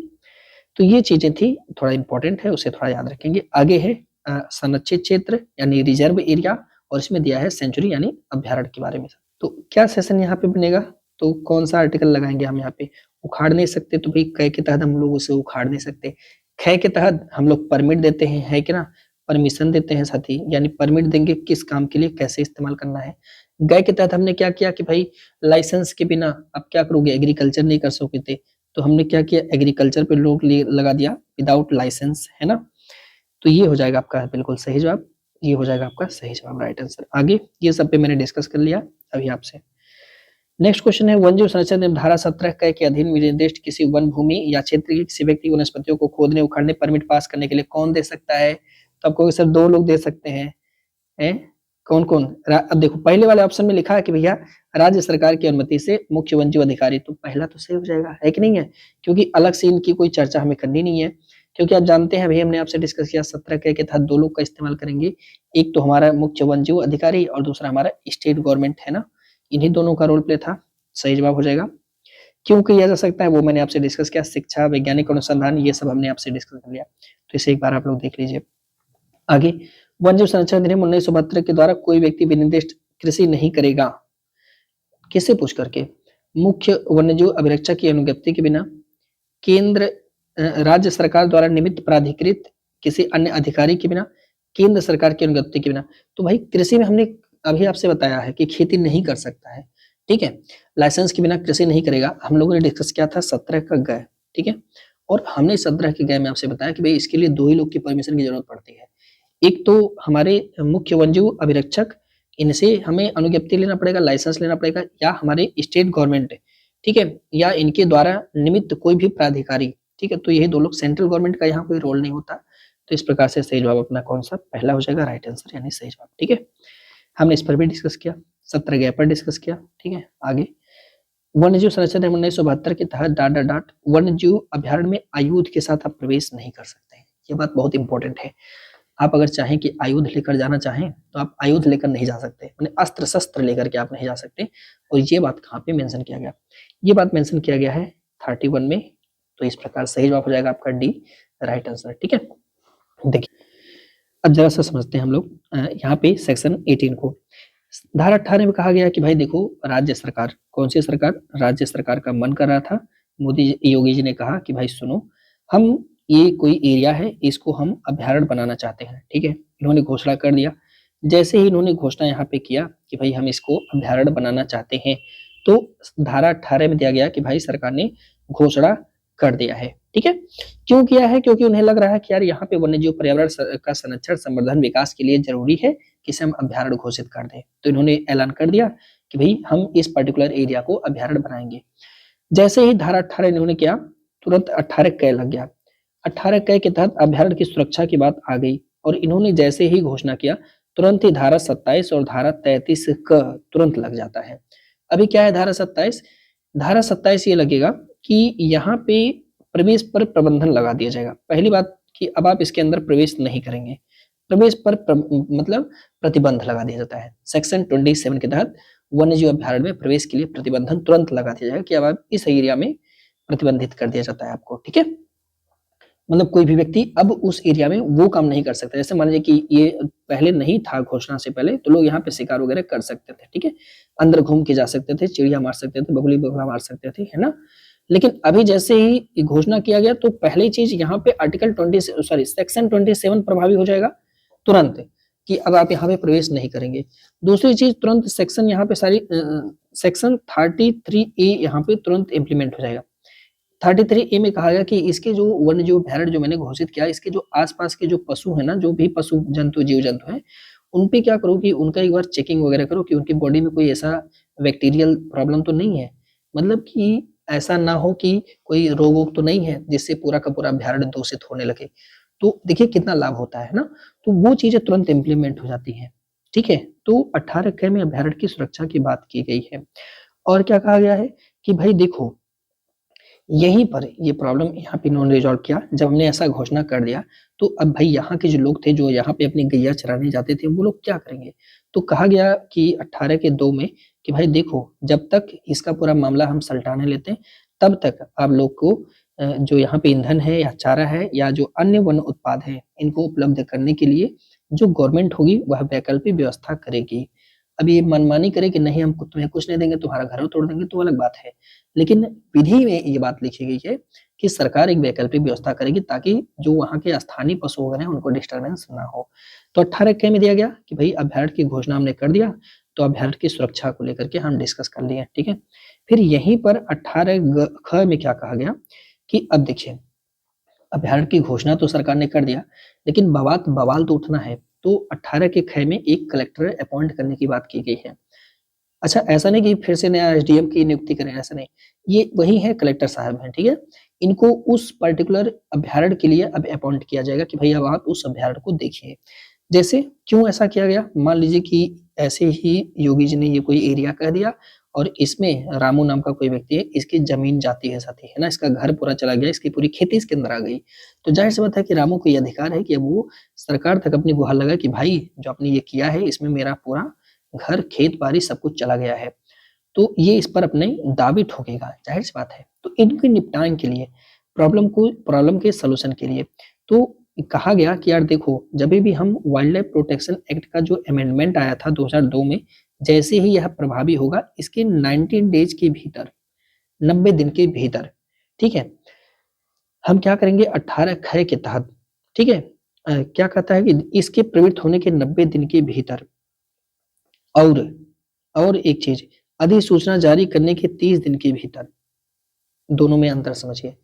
तो ये चीजें थी, थोड़ा इंपॉर्टेंट है, उसे थोड़ा याद रखेंगे। आगे है संरक्षित क्षेत्र यानी रिजर्व एरिया, और इसमें दिया है सेंचुरी यानी अभ्यारण्य के बारे में। तो क्या सेशन यहाँ पे बनेगा, तो कौन सा आर्टिकल लगाएंगे हम यहाँ पे? उखाड़ नहीं सकते, तो भाई क के तहत हम लोग उसे उखाड़ नहीं सकते। ख के तहत हम लोग परमिट देते हैं, है कि ना, परमिशन देते हैं साथी, यानी परमिट देंगे किस काम के लिए, कैसे इस्तेमाल करना है। ग के तहत हमने क्या किया कि भाई लाइसेंस के बिना आप क्या करोगे, एग्रीकल्चर नहीं कर सकते, तो हमने क्या किया, एग्रीकल्चर पे लोग लगा दिया विदाउट लाइसेंस, है ना। तो ये हो जाएगा आपका बिल्कुल सही जवाब, ये हो जाएगा आपका सही जवाब, राइट आंसर। आगे ये सब पे मैंने डिस्कस कर लिया अभी आपसे। नेक्स्ट क्वेश्चन है, वन जीव संरक्षण नियम धारा 17 क के अधीन निर्दिष्ट किसी वन भूमि या क्षेत्र के किसी व्यक्ति वनस्पतियों को खोदने, उखाड़ने, परमिट पास करने के लिए कौन दे सकता है? तो आपको सर 2 लोग दे सकते हैं, कौन कौन? अब देखो पहले वाले ऑप्शन में लिखा है कि भैया राज्य सरकार की अनुमति से मुख्य वन जीव अधिकारी, तो पहला तो सही हो जाएगा, है कि नहीं है, क्योंकि अलग से इनकी कोई चर्चा हमें करनी नहीं है, क्योंकि आप जानते हैं भैया हमने आपसे डिस्कस किया 17 के तहत 2 लोग का इस्तेमाल करेंगे, एक तो हमारा मुख्य वन जीव अधिकारी और दूसरा हमारा स्टेट गवर्नमेंट, है ना, इन्हीं दोनों का रोल प्ले था। सही जवाब हो जाएगा। क्यों किया जा सकता है वो मैंने आपसे डिस्कस किया, शिक्षा, वैज्ञानिक अनुसंधान, ये सब हमने आपसे डिस्कस कर लिया, तो इसे एक बार आप लोग देख लीजिए। आगे, वन जीव संरक्षण अधिनियम 1972 के द्वारा कोई व्यक्ति विनिर्दिष्ट कृषि नहीं करेगा, किसे पूछ करके? मुख्य वन्यजीव अभिरक्षक की अनुज्ञप्ति के बिना, केंद्र राज्य सरकार द्वारा निमित्त प्राधिकृत किसी अन्य अधिकारी के बिना, केंद्र सरकार की अनुज्ञप्ति के बिना। तो भाई कृषि में हमने अभी आपसे बताया है कि खेती नहीं कर सकता है, ठीक है, लाइसेंस के बिना कृषि नहीं करेगा। हम लोगों ने डिस्कस किया था 17 का ग, ठीक है, और हमने 17 के ग में आपसे बताया कि भाई इसके लिए 2 ही लोग की परमिशन की जरूरत पड़ती है, एक तो हमारे मुख्य वन्यजीव अभिरक्षक, इनसे हमें अनुज्ञप्ति लेना पड़ेगा, लाइसेंस लेना पड़ेगा, या हमारे स्टेट गवर्नमेंट, ठीक है, या इनके द्वारा निमित्त कोई भी प्राधिकारी, ठीक है, तो यही 2 लोग, सेंट्रल गवर्नमेंट का यहाँ कोई रोल नहीं होता। तो इस प्रकार से सही जवाब अपना कौन सा? पहला हो जाएगा, राइट आंसर यानी सही जवाब, ठीक है। हमने इस पर भी डिस्कस किया, 17 ग पर डिस्कस किया, ठीक है। आगे, वन्यजीव संरक्षण अधिनियम 1972 के तहत डॉट वन्यजीव अभ्यारण्य में आयुध के साथ आप प्रवेश नहीं कर सकते हैं। ये बात बहुत इंपॉर्टेंट है। आप अगर चाहें कि आयुध लेकर जाना चाहें तो आप आयुध लेकर नहीं जा सकते, माने अस्त्र शस्त्र लेकर के आप नहीं जा सकते। और ये बात कहाँ पे मेंशन किया गया? ये बात मेंशन किया गया है 31 में। तो इस प्रकार सही जवाब हो जाएगा आपका डी, राइट आंसर, ठीक है। देखिए अब जरा सा समझते हैं हम लोग यहाँ पे सेक्शन 18 को। धारा 18 में कहा गया कि भाई देखो, राज्य सरकार, कौन सी सरकार? राज्य सरकार का मन कर रहा था, मोदी योगी जी ने कहा कि भाई सुनो, हम ये कोई एरिया है, इसको हम अभ्यारण्य बनाना चाहते हैं, ठीक है, इन्होंने घोषणा कर दिया। जैसे ही इन्होंने घोषणा यहाँ पे किया कि भाई हम इसको अभ्यारण्य बनाना चाहते हैं, तो धारा 18 में दिया गया कि भाई सरकार ने घोषणा कर दिया है, ठीक है। क्यों किया है? क्योंकि उन्हें लग रहा है कि यार यहाँ पे वन्यजीव पर्यावरण का संरक्षण, संवर्धन, विकास के लिए जरूरी है कि इसे हम अभ्यारण्य घोषित कर दें। तो इन्होंने ऐलान कर दिया कि भाई हम इस पर्टिकुलर एरिया को अभ्यारण्य बनाएंगे। जैसे ही धारा 18 इन्होंने किया, तुरंत 18 क लग गया। 18 क के तहत अभ्यारण्य की सुरक्षा की बात आ गई और इन्होंने जैसे ही घोषणा किया, तुरंत ही धारा 27 और धारा 33 क तुरंत लग जाता है। अभी क्या है धारा 27? धारा 27 ये लगेगा कि यहाँ पे प्रवेश पर प्रबंधन लगा दिया जाएगा। पहली बात कि अब आप इसके अंदर प्रवेश नहीं करेंगे, प्रवेश पर मतलब प्रतिबंध लगा दिया जाता है। सेक्शन 27 के तहत वन्यजीव अभ्यारण्य में प्रवेश के लिए प्रतिबंधन तुरंत लगा दिया जाएगा कि अब आप इस एरिया में प्रतिबंधित कर दिया जाता है आपको, ठीक है। मतलब कोई भी व्यक्ति अब उस एरिया में वो काम नहीं कर सकता। जैसे मान लीजिए कि ये पहले नहीं था घोषणा से पहले, तो लोग यहाँ पे शिकार वगैरह कर सकते थे, ठीक है, अंदर घूम के जा सकते थे, चिड़िया मार सकते थे, बगुली बगुला मार सकते थे, है ना। लेकिन अभी जैसे ही घोषणा किया गया तो पहली चीज यहाँ पे आर्टिकल 20 सॉरी सेक्शन 27 प्रभावी हो जाएगा तुरंत कि अब आप यहाँ पे प्रवेश नहीं करेंगे। दूसरी चीज तुरंत सेक्शन यहाँ पे सारी सेक्शन 33A यहाँ पे तुरंत इम्प्लीमेंट हो जाएगा। 33A में कहा गया कि इसके जो वन्य जीव अभ्यारण्य जो मैंने घोषित किया, इसके जो आसपास के जो पशु है ना, जो भी पशु जंतु जीव जंतु है, उन पे क्या करो कि उनका एक बार चेकिंग वगैरह करो कि उनकी बॉडी में कोई ऐसा बैक्टीरियल प्रॉब्लम तो नहीं है, मतलब कि ऐसा ना हो कि कोई रोग वोग तो नहीं है जिससे पूरा का पूरा अभ्यारण्य दूषित होने लगे। तो देखिए कितना लाभ होता है ना। तो वो चीजें तुरंत इम्प्लीमेंट हो जाती हैं, ठीक है। तो 18 क में अभ्यारण्य की सुरक्षा की बात की गई है। और क्या कहा गया है कि भाई देखो, यहीं पर ये प्रॉब्लम यहाँ पे इन्होंने रिजॉल्व किया। जब हमने ऐसा घोषणा कर दिया तो अब भाई यहाँ के जो लोग थे जो यहाँ पे अपनी गैया चराने जाते थे, वो लोग क्या करेंगे। तो कहा गया कि 18 के 2 में कि भाई देखो, जब तक इसका पूरा मामला हम सल्टाने लेते हैं, तब तक आप लोग को जो यहाँ पे ईंधन है या चारा है या जो अन्य वन उत्पाद है, इनको उपलब्ध करने के लिए जो गवर्नमेंट होगी वह वैकल्पिक व्यवस्था करेगी। अब ये मनमानी करे कि नहीं हम तुम्हें कुछ नहीं देंगे, तुम्हारा घर तोड़ देंगे, तो अलग बात है। लेकिन विधि में ये बात लिखी गई है कि सरकार एक वैकल्पिक व्यवस्था करेगी ताकि जो वहाँ के स्थानीय पशु वगैरह हैं उनको डिस्टर्बेंस ना हो। तो 18 क में दिया गया कि भाई अभ्यारण्य की घोषणा हमने कर दिया, तो अभ्यारण्य की सुरक्षा को लेकर के हम डिस्कस कर लिए, ठीक है। फिर यहीं पर 18 ख में क्या कहा गया कि अब देखिए, अभ्यारण्य की घोषणा तो सरकार ने कर दिया, लेकिन बवाल तो उठना है। तो 18 के ख में एक कलेक्टर अपॉइंट करने की बात की गई है। अच्छा, ऐसा नहीं कि फिर से नया एसडीएम की नियुक्ति करें, ऐसा नहीं, ये वही है कलेक्टर साहब हैं, ठीक है। इनको उस पर्टिकुलर अभ्यारण्य के लिए अब अपॉइंट किया जाएगा कि भाई अब आप उस अभ्यारण्य को देखिए। जैसे क्यों ऐसा किया गया, मान लीजिए कि ऐसे ही योगी जी ने ये कोई एरिया कह दिया और इसमें रामू नाम का कोई व्यक्ति है, इसकी जमीन जाती है साथी, है ना, इसका घर पूरा चला गया, इसकी पूरी खेती इसके अंदर आ गई। तो जाहिर सी बात है कि रामू को ये अधिकार है कि अब वो सरकार तक अपनी गुहार लगाए कि भाई जो आपने ये किया है, इसमें मेरा पूरा घर खेत बाड़ी सब कुछ चला गया है। तो ये इस पर अपने दावे ठोकेगा, जाहिर सी बात है। तो इनके निपटान के लिए, प्रॉब्लम के सलूशन के लिए तो कहा गया कि यार देखो, जब भी हम वाइल्ड लाइफ प्रोटेक्शन एक्ट का जो अमेंडमेंट आया था 2002 में, जैसे ही यह प्रभावी होगा, इसके 19 डेज के भीतर, 90 दिन के भीतर, ठीक है, हम क्या करेंगे 18 ख के तहत, ठीक है, क्या कहता है कि इसके प्रवृत्त होने के 90 दिन के भीतर और एक चीज, अधिसूचना जारी करने के 30 दिन के भीतर, दोनों में अंतर समझिए।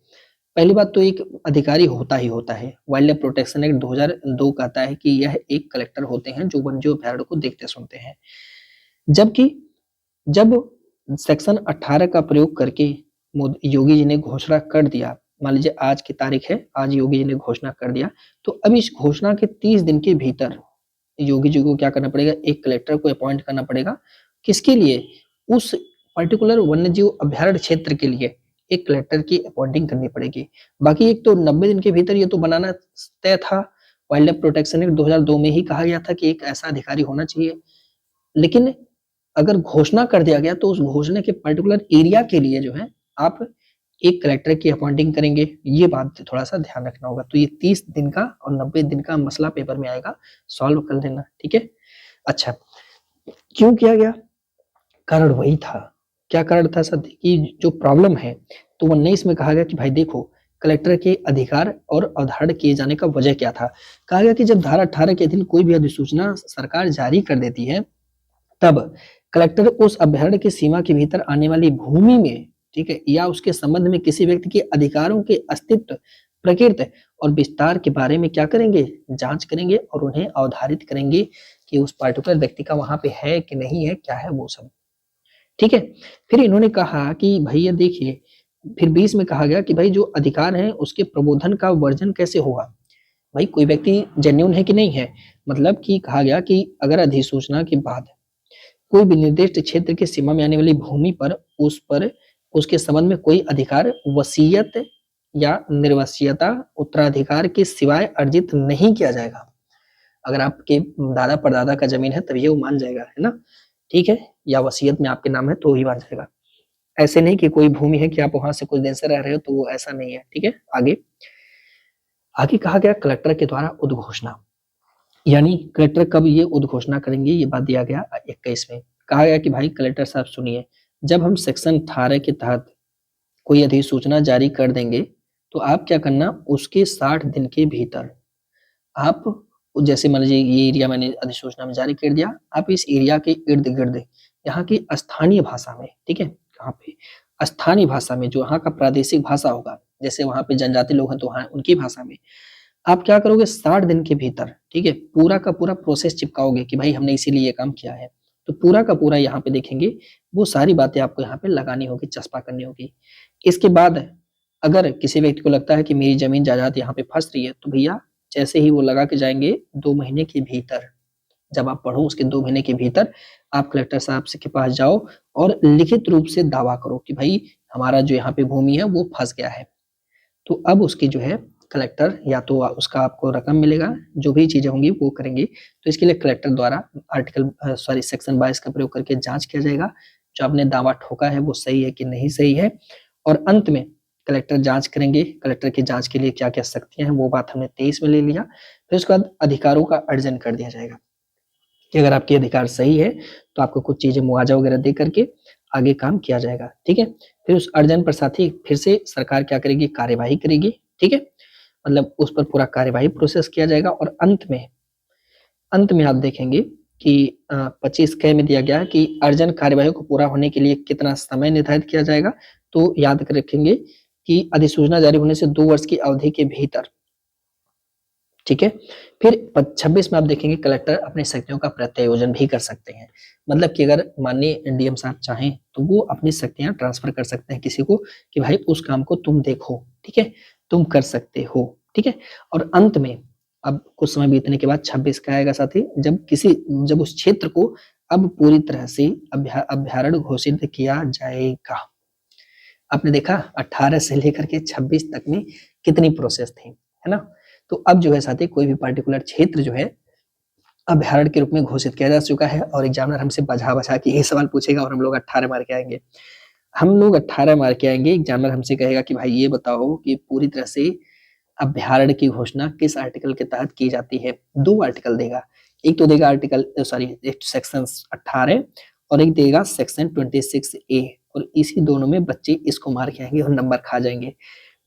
पहली बात तो एक अधिकारी होता ही होता है। वाइल्ड लाइफ प्रोटेक्शन एक्ट 2002 कहता है कि यह एक कलेक्टर होते हैं जो वन्यजीव अभ्यारण्य को देखते सुनते हैं। जबकि जब सेक्शन 18 का प्रयोग करके योगी जी ने घोषणा कर दिया, मान लीजिए आज की तारीख है, आज योगी जी ने घोषणा कर दिया, तो अब इस घोषणा के 30 दिन के भीतर योगी जी को क्या करना पड़ेगा, एक कलेक्टर को अपॉइंट करना पड़ेगा। किसके लिए, उस पर्टिकुलर वन्यजीव अभ्यारण्य क्षेत्र के लिए एक कलेक्टर की अपॉइंटिंग करनी पड़ेगी। बाकी एक तो 90 दिन के भीतर ये तो बनाना तय था, वाइल्ड लाइफ प्रोटेक्शन एक्ट 2002 में ही कहा गया था कि एक ऐसा अधिकारी होना चाहिए। लेकिन अगर घोषणा कर दिया गया तो उस घोषणा के पर्टिकुलर एरिया के लिए जो है आप एक कलेक्टर की अपॉइंटिंग करेंगे, ये बात थोड़ा सा ध्यान रखना होगा। तो ये 30 दिन का और 90 दिन का मसला पेपर में आएगा, सॉल्व कर लेना, ठीक है। अच्छा, क्यों किया गया, कारण वही था। क्या कारण था सर कि जो प्रॉब्लम है, तो 19 में कहा गया कि भाई देखो, कलेक्टर के अधिकार और अवधारण किए जाने का वजह क्या था। कहा गया कि जब धारा 18 के अधीन कोई भी अधिसूचना सरकार जारी कर देती है, तब कलेक्टर उस अभ्यारण्य की सीमा के भीतर आने वाली भूमि में, ठीक है, या उसके संबंध में किसी व्यक्ति के अधिकारों के अस्तित्व, प्रकृति और विस्तार के बारे में क्या करेंगे, जांच करेंगे और उन्हें अवधारित करेंगे कि उस पार्टिकुलर व्यक्ति का वहां पे है कि नहीं है, क्या है वो सब, ठीक है। फिर इन्होंने कहा कि भैया देखिए, फिर 20 में कहा गया कि भाई जो अधिकार है उसके प्रबोधन का वर्जन कैसे होगा। भाई कोई व्यक्ति जेन्युइन है कि नहीं है, मतलब कि कहा गया कि अगर अधिसूचना के बाद कोई भी निर्दिष्ट क्षेत्र की सीमा में आने वाली भूमि पर उसके संबंध में कोई अधिकार वसीयत या निर्वसीयता उत्तराधिकार के सिवाय अर्जित नहीं किया जाएगा। अगर आपके दादा परदादा का जमीन है तभी वो मान जाएगा, है ना, ठीक है, या वसीयत में आपके नाम है तो ही मान जाएगा। ऐसे नहीं कि कोई भूमि है कि आप वहां से कुछ दिन से रह रहे हो तो वो ऐसा नहीं है, ठीक है। आगे आगे कहा गया कलेक्टर के द्वारा उद्घोषणा, यानी कलेक्टर कब ये उद्घोषणा करेंगे ये बात दिया गया 21 में। कहा गया कि भाई कलेक्टर साहब सुनिए, जब हम सेक्शन 18 के तहत कोई अधिसूचना जारी कर देंगे तो आप क्या करना, उसके 60 दिन के भीतर आप, जैसे मान लीजिए ये एरिया मैंने अधिसूचना में जारी कर दिया, आप इस एरिया के इर्द गिर्द यहाँ की स्थानीय भाषा में, ठीक है, कहाँ पे स्थानीय भाषा में जो यहाँ का प्रादेशिक भाषा होगा, जैसे वहां पे जनजाति लोग हैं तो वहां उनकी भाषा में आप क्या करोगे, 60 दिन के भीतर, ठीक है, पूरा का पूरा प्रोसेस चिपकाओगे कि भाई हमने इसीलिए ये काम किया है। तो पूरा का पूरा यहाँ पे देखेंगे, वो सारी बातें आपको यहाँ पे लगानी होगी, चस्पा करनी होगी। इसके बाद अगर किसी व्यक्ति को लगता है कि मेरी जमीन जायदाद यहाँ पे फंस रही है, तो भैया जैसे ही वो लगा के जाएंगे 2 महीने के भीतर, जब आप पढ़ो उसके 2 महीने के भीतर आप कलेक्टर साहब से के पास जाओ और लिखित रूप से दावा करो कि भाई हमारा जो यहाँ पे भूमि है वो फंस गया है। तो अब उसकी जो है कलेक्टर या तो उसका आपको रकम मिलेगा, जो भी चीजें होंगी वो करेंगे। तो इसके लिए कलेक्टर द्वारा सेक्शन 22 का प्रयोग करके जांच किया जाएगा, जो आपने दावा ठोका है वो सही है कि नहीं सही है। और अंत में कलेक्टर जांच करेंगे, कलेक्टर की जांच के लिए क्या क्या शक्तियां हैं वो बात हमने 23 में ले लिया। फिर उसके बाद अधिकारों का अर्जन कर दिया जाएगा कि अगर आपके अधिकार सही है तो आपको कुछ चीजें मुआवजा वगैरह दे करके आगे काम किया जाएगा, ठीक है। फिर उस अर्जन पर साथ ही फिर से सरकार क्या करेगी, कार्यवाही करेगी, ठीक है, मतलब उस पर पूरा कार्यवाही प्रोसेस किया जाएगा। और अंत में आप देखेंगे कि 25 क में दिया गया है कि अर्जन कार्यवाही को पूरा होने के लिए कितना समय निर्धारित किया जाएगा। तो याद कर रखेंगे कि अधिसूचना जारी होने से 2 वर्ष की अवधि के भीतर, ठीक है। फिर 26 में आप देखेंगे कलेक्टर अपनी शक्तियों का प्रत्यायोजन भी कर सकते हैं, मतलब कि अगर माननीय डीएम साहब चाहें तो वो अपनी शक्तियां ट्रांसफर कर सकते हैं किसी को कि भाई उस काम को तुम देखो, ठीक है, तुम कर सकते हो, ठीक है। और अंत में अब कुछ समय बीतने के बाद 26 का आएगा साथी, जब उस क्षेत्र को अब पूरी तरह से अभ्यारण्य घोषित किया जाएगा। आपने देखा 18 से लेकर के 26 तक में कितनी प्रोसेस थी, है ना। तो अब जो है साथी कोई भी पर्टिकुलर क्षेत्र जो है अभ्यारण्य के रूप में घोषित किया जा चुका है और एग्जामिनर हमसे बजा बजा के ये सवाल पूछेगा और हम लोग 18 मार के आएंगे। हम लोग 18 मार के आएंगे, एग्जामिनर हमसे कहेगा कि भाई ये बताओ कि पूरी तरह से अभ्यारण्य की घोषणा किस आर्टिकल के तहत की जाती है। 2 आर्टिकल देगा, एक तो देगा एक सेक्शन 18 और एक देगा सेक्शन 26A, और इसी दोनों में बच्चे इसको मार के आएंगे और नंबर खा जाएंगे।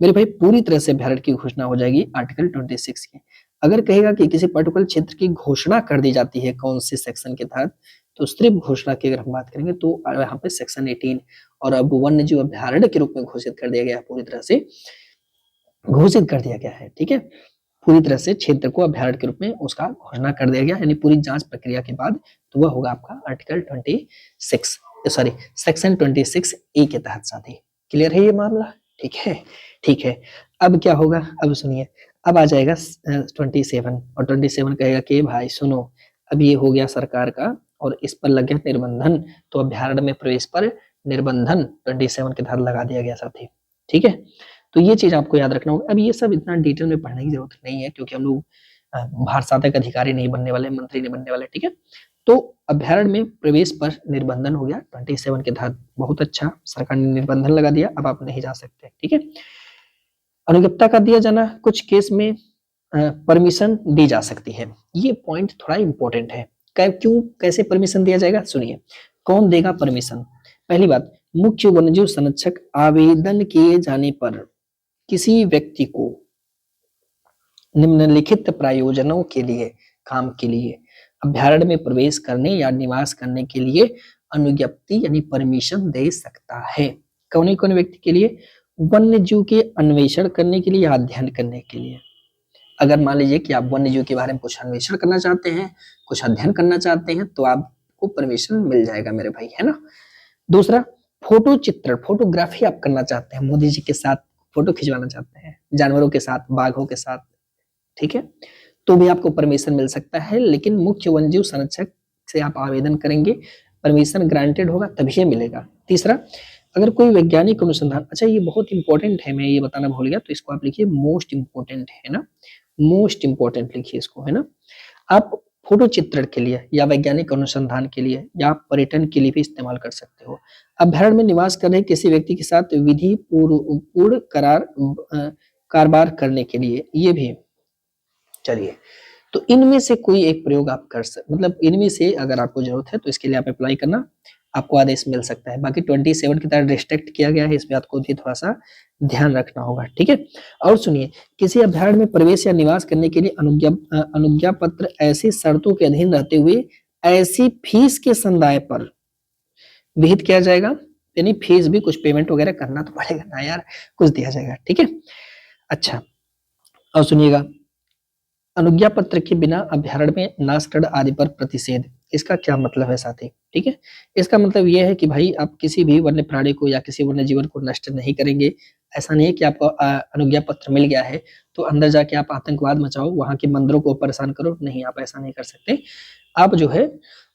मेरे भाई पूरी तरह से अभ्यारण्य की घोषणा हो जाएगी आर्टिकल 26 की। अगर कहेगा कि किसी पर्टिकुलर क्षेत्र की घोषणा कर दी जाती है कौन से सेक्शन के तहत, तो सिर्फ घोषणा की अगर हम बात करेंगे तो यहाँ पे सेक्शन 18, और अब वन्य जीव अभ्यारण्य के रूप में घोषित कर दिया गया, पूरी तरह से घोषित कर दिया गया है, ठीक है। पूरी तरह से क्षेत्र को अभ्यारण्य के रूप में उसका घोषणा कर दिया गया, यानी पूरी जांच प्रक्रिया के बाद तो वह होगा आपका आर्टिकल 26 सेक्शन 26A के तहत। साथी क्लियर है ये मामला, ठीक है, ठीक है। अब क्या होगा, अब सुनिए, अब आ जाएगा 27, और 27 कहेगा कि भाई सुनो, अब ये हो गया सरकार का और इस पर लग गया निर्बंधन, तो अभ्यारण्य में प्रवेश पर निर्बंधन 27 के तहत लगा दिया गया साथी, ठीक है। तो ये चीज आपको याद रखना होगा। अब ये सब इतना डिटेल में पढ़ने की जरूरत नहीं है क्योंकि हम लोग भारत अधिकारी नहीं बनने वाले, मंत्री नहीं बनने वाले, ठीक है। तो अभ्यारण्य में प्रवेश पर निर्बंधन हो गया 27 के तहत, बहुत अच्छा, सरकार ने निर्बंधन लगा दिया, अब आप नहीं जा सकते, ठीक है। अनुज्ञप्ता का दिया जाना, कुछ केस में परमिशन दी जा सकती है, ये पॉइंट थोड़ा इंपॉर्टेंट है। क्यों, कैसे परमिशन दिया जाएगा, सुनिए। कौन देगा परमिशन, पहली बात, मुख्य वन्यजीव संरक्षक आवेदन किए जाने पर किसी व्यक्ति को निम्नलिखित प्रयोजनों के लिए, काम के लिए अभ्यारण्य में प्रवेश करने या निवास करने के लिए अनुज्ञप्ति यानी परमिशन दे सकता है। कौन कौन व्यक्ति के लिए, वन्य जीव के अन्वेषण करने के लिए या अध्ययन करने के लिए। अगर मान लीजिए कि आप वन्य जीव के बारे में कुछ अन्वेषण करना चाहते हैं, कुछ अध्ययन करना चाहते हैं, तो आपको परमिशन मिल जाएगा मेरे भाई, है ना। दूसरा, फोटो चित्रण, फोटोग्राफी आप करना चाहते हैं, मोदी जी के साथ फोटो खिंचवाना चाहते हैं, जानवरों के साथ, बाघों के साथ, ठीक है, तो भी आपको परमिशन मिल सकता है, लेकिन मुख्य वन्यजीव संरक्षक से आप आवेदन करेंगे, परमिशन ग्रांटेड होगा तभी ये मिलेगा। तीसरा, अगर कोई वैज्ञानिक अनुसंधान, अच्छा ये बहुत इंपॉर्टेंट है, मैं ये बताना भूल गया, तो इसको आप लिखिए मोस्ट इंपॉर्टेंट, है ना, मोस्ट इंपॉर्टेंट लिखिए इसको, है ना। आप फोटो चित्रण के लिए या वैज्ञानिक अनुसंधान के लिए या पर्यटन के लिए भी इस्तेमाल कर सकते हो। अभ्यारण्य में निवास कर रहे किसी व्यक्ति के साथ विधि पूर्ण कारोबार करने के लिए, ये भी, चलिए, तो इनमें से कोई एक प्रयोग आप कर सकते, मतलब इनमें से अगर आपको जरूरत है तो इसके लिए आप अप्लाई करना, आपको आदेश मिल सकता है। बाकी 27 की तरह रिस्ट्रिक्ट किया गया है, इस बात को भी थोड़ा सा ध्यान रखना होगा, ठीक है। और सुनिए, किसी अभ्यारण्य में प्रवेश या निवास करने के लिए अनुज्ञा पत्र ऐसी शर्तों के अधीन रहते हुए ऐसी फीस के संदाय पर विहित किया जाएगा, यानी फीस भी कुछ पेमेंट वगैरह करना तो पड़ेगा ना यार, कुछ दिया जाएगा, ठीक है। अच्छा, और सुनिएगा, अनुज्ञा पत्र के बिना अभ्यारण्य में नाशकरण आदि पर प्रतिषेध, इसका क्या मतलब है साथी, ठीक है। इसका मतलब ये है कि भाई आप किसी भी वन्य प्राणी को या किसी वन्य जीवन को नष्ट नहीं करेंगे। ऐसा नहीं है कि आपको अनुज्ञा पत्र मिल गया है तो अंदर जाके आप आतंकवाद मचाओ, वहां के मंदिरों को परेशान करो, नहीं, आप ऐसा नहीं कर सकते। आप जो है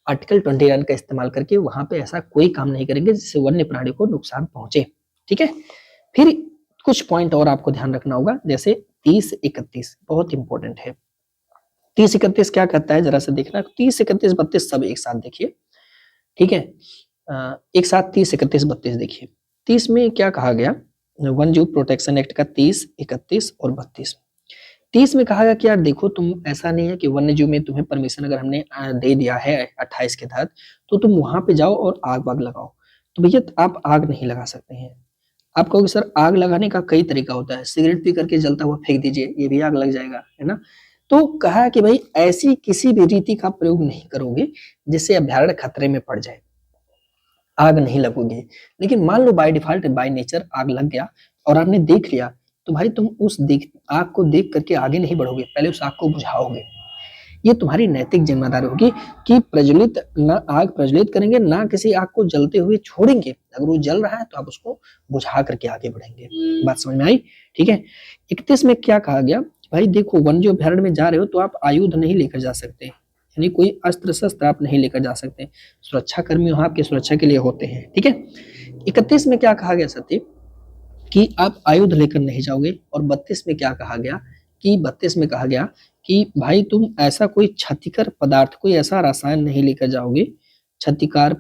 आर्टिकल 21 का इस्तेमाल करके वहां पे ऐसा कोई काम नहीं करेंगे जिससे वन्य प्राणी को नुकसान पहुंचे, ठीक है। फिर कुछ पॉइंट और आपको ध्यान रखना होगा, जैसे 30-31 बहुत इंपॉर्टेंट है। 30-31 क्या कहता है, जरा से देखना, 30-31-32 सब एक साथ देखिए, ठीक है। एक साथ 30-31-32 देखिए। 30 में क्या कहा गया, वन जीव प्रोटेक्शन एक्ट का 30-31 और 32। 30 में कहा गया कि यार देखो, तुम, ऐसा नहीं है कि वन्य जीव में तुम्हें परमिशन अगर हमने दे दिया है 28 के तहत, तो तुम वहां पे जाओ और आग वाग लगाओ, तो भैया आप आग नहीं लगा सकते हैं। आप कहोगे सर आग लगाने का कई तरीका होता है, सिगरेट पी करके जलता हुआ फेंक दीजिए, ये भी आग लग जाएगा, है ना। तो कहा कि भाई ऐसी किसी भी रीति का प्रयोग नहीं करोगे जिससे अभ्यारण्य खतरे में पड़ जाए, आग नहीं लगोगे। लेकिन मान लो बाय डिफॉल्ट, बाय नेचर आग लग गया और आपने देख लिया, तो भाई तुम उस आग को देख करके आगे नहीं बढ़ोगे, पहले उस आग को बुझाओगे। ये तुम्हारी नैतिक जिम्मेदारी होगी कि प्रज्वलित ना आग प्रज्वलित करेंगे, ना किसी आग को जलते हुए छोड़ेंगे। अगर वो जल रहा है तो आप उसको बुझा करके आगे बढ़ेंगे। बात समझ में आई, ठीक है। 31 में क्या कहा गया, भाई देखो, वन्य अभ्यारण्य में जा रहे हो तो आप आयुध नहीं लेकर जा सकते, यानी कोई अस्त्र शस्त्र आप नहीं लेकर जा सकते, सुरक्षा कर्मी वहां आपकी सुरक्षा के लिए होते हैं, ठीक है। 31 में क्या कहा गया सती, कि आप आयुध लेकर नहीं जाओगे। और 32 में क्या कहा गया, कि 32 में कहा गया कि भाई तुम ऐसा कोई क्षतिकर पदार्थ, कोई ऐसा रसायन नहीं लेकर जाओगे, क्षतिकर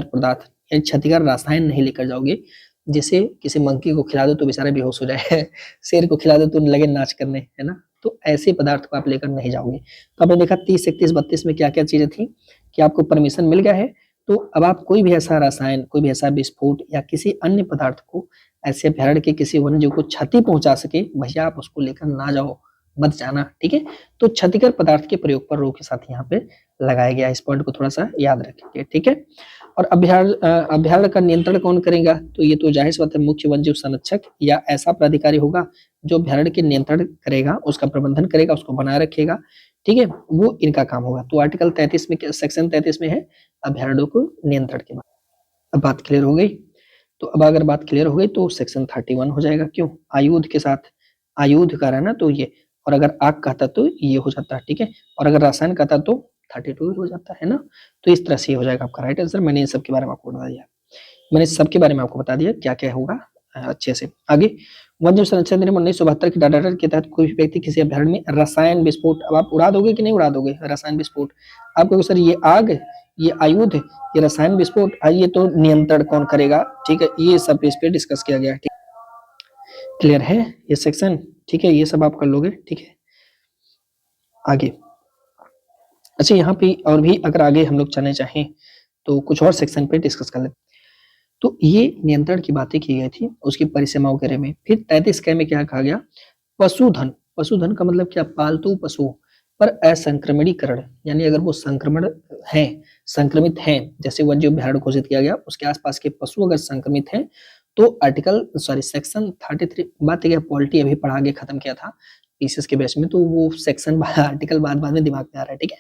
पदार्थ या क्षतिकर रसायन नहीं लेकर जाओगे, जैसे किसी मंकी को खिला दो तो बेचारा बेहोश हो जाए शेर को खिला दो तो लगे नाच करने, है ना। तो ऐसे पदार्थ को आप लेकर नहीं जाओगे। तो आपने देखा 30-31-32 में क्या क्या चीजें थी, कि आपको परमिशन मिल गया है, तो अब आप कोई भी ऐसा रसायन, कोई भी ऐसा विस्फोट या किसी अन्य पदार्थ को ऐसे अभ्यारण्य के किसी वन्य जीव को क्षति पहुंचा सके, भैया आप उसको लेकर ना जाओ, मत जाना, ठीक है। तो क्षतिकर पदार्थ के प्रयोग पर रोक के साथ यहाँ पे लगाया गया, इस पॉइंट को थोड़ा सा याद रखेंगे, ठीक है। और अभ्यारण्य का नियंत्रण कौन करेगा, तो ये तो जाहिर सी बात है, मुख्य वन्य जीव संरक्षक या ऐसा प्राधिकारी होगा जो अभ्यारण्य के नियंत्रण करेगा, उसका प्रबंधन करेगा, उसको बनाए रखेगा, ठीक है, वो इनका काम होगा। तो आर्टिकल 33 में, सेक्शन 33 में है अभ्यारण्यों को नियंत्रण के बाद। अब बात क्लियर हो गई, तो अब अगर बात क्लियर हो गई तो सेक्शन 31 हो जाएगा, क्यों, आयुध के साथ, आयुध का रहना तो ये, और अगर आग कहता तो ये हो जाता है, ठीक है। और अगर रसायन कहता तो 32 हो जाता है ना। तो इस तरह से हो जाएगा आपका राइट आंसर। मैंने इन सब के बारे में आपको बता दिया, मैंने सबके बारे में आपको बता दिया क्या क्या होगा अच्छे से। आगे, वन्य जीव संरक्षण अधिनियम 1972 के डाटा के तहत कोई भी व्यक्ति किसी अभ्यारण्य में रसायन विस्फोट, अब आप उड़ा दोगे कि नहीं उड़ा दोगे रसायन विस्फोट, आपको सर ये आग, ये आयुध, ये रसायन विस्फोट, ये तो नियंत्रण कौन करेगा, ठीक है, ये सब इस पे डिस्कस किया गया है, ठीक, क्लियर है ये सेक्शन, ठीक है, ये सब आप कर लोगे, ठीक है। आगे, अच्छा यहाँ पे और भी अगर आगे हम लोग चलने चाहें तो कुछ और सेक्शन पे डिस्कस कर लेते। तो ये नियंत्रण की बातें की गई थी, उसकी परिसीमा वगैरह में। फिर 33 क में क्या कहा गया, पशुधन, पशुधन का मतलब क्या, पालतू पशु पर असंक्रमणीकरण, यानी अगर वो संक्रमण है, संक्रमित हैं, जैसे वन्य अभ्यारण्य घोषित किया गया, उसके आसपास के पशु अगर संक्रमित हैं तो आर्टिकल सेक्शन 33, बात है पॉलिटी अभी पढ़ा के खत्म किया था पीसीएस के बेस में, तो वो सेक्शन आर्टिकल बाद में दिमाग में आ रहा है, ठीक है।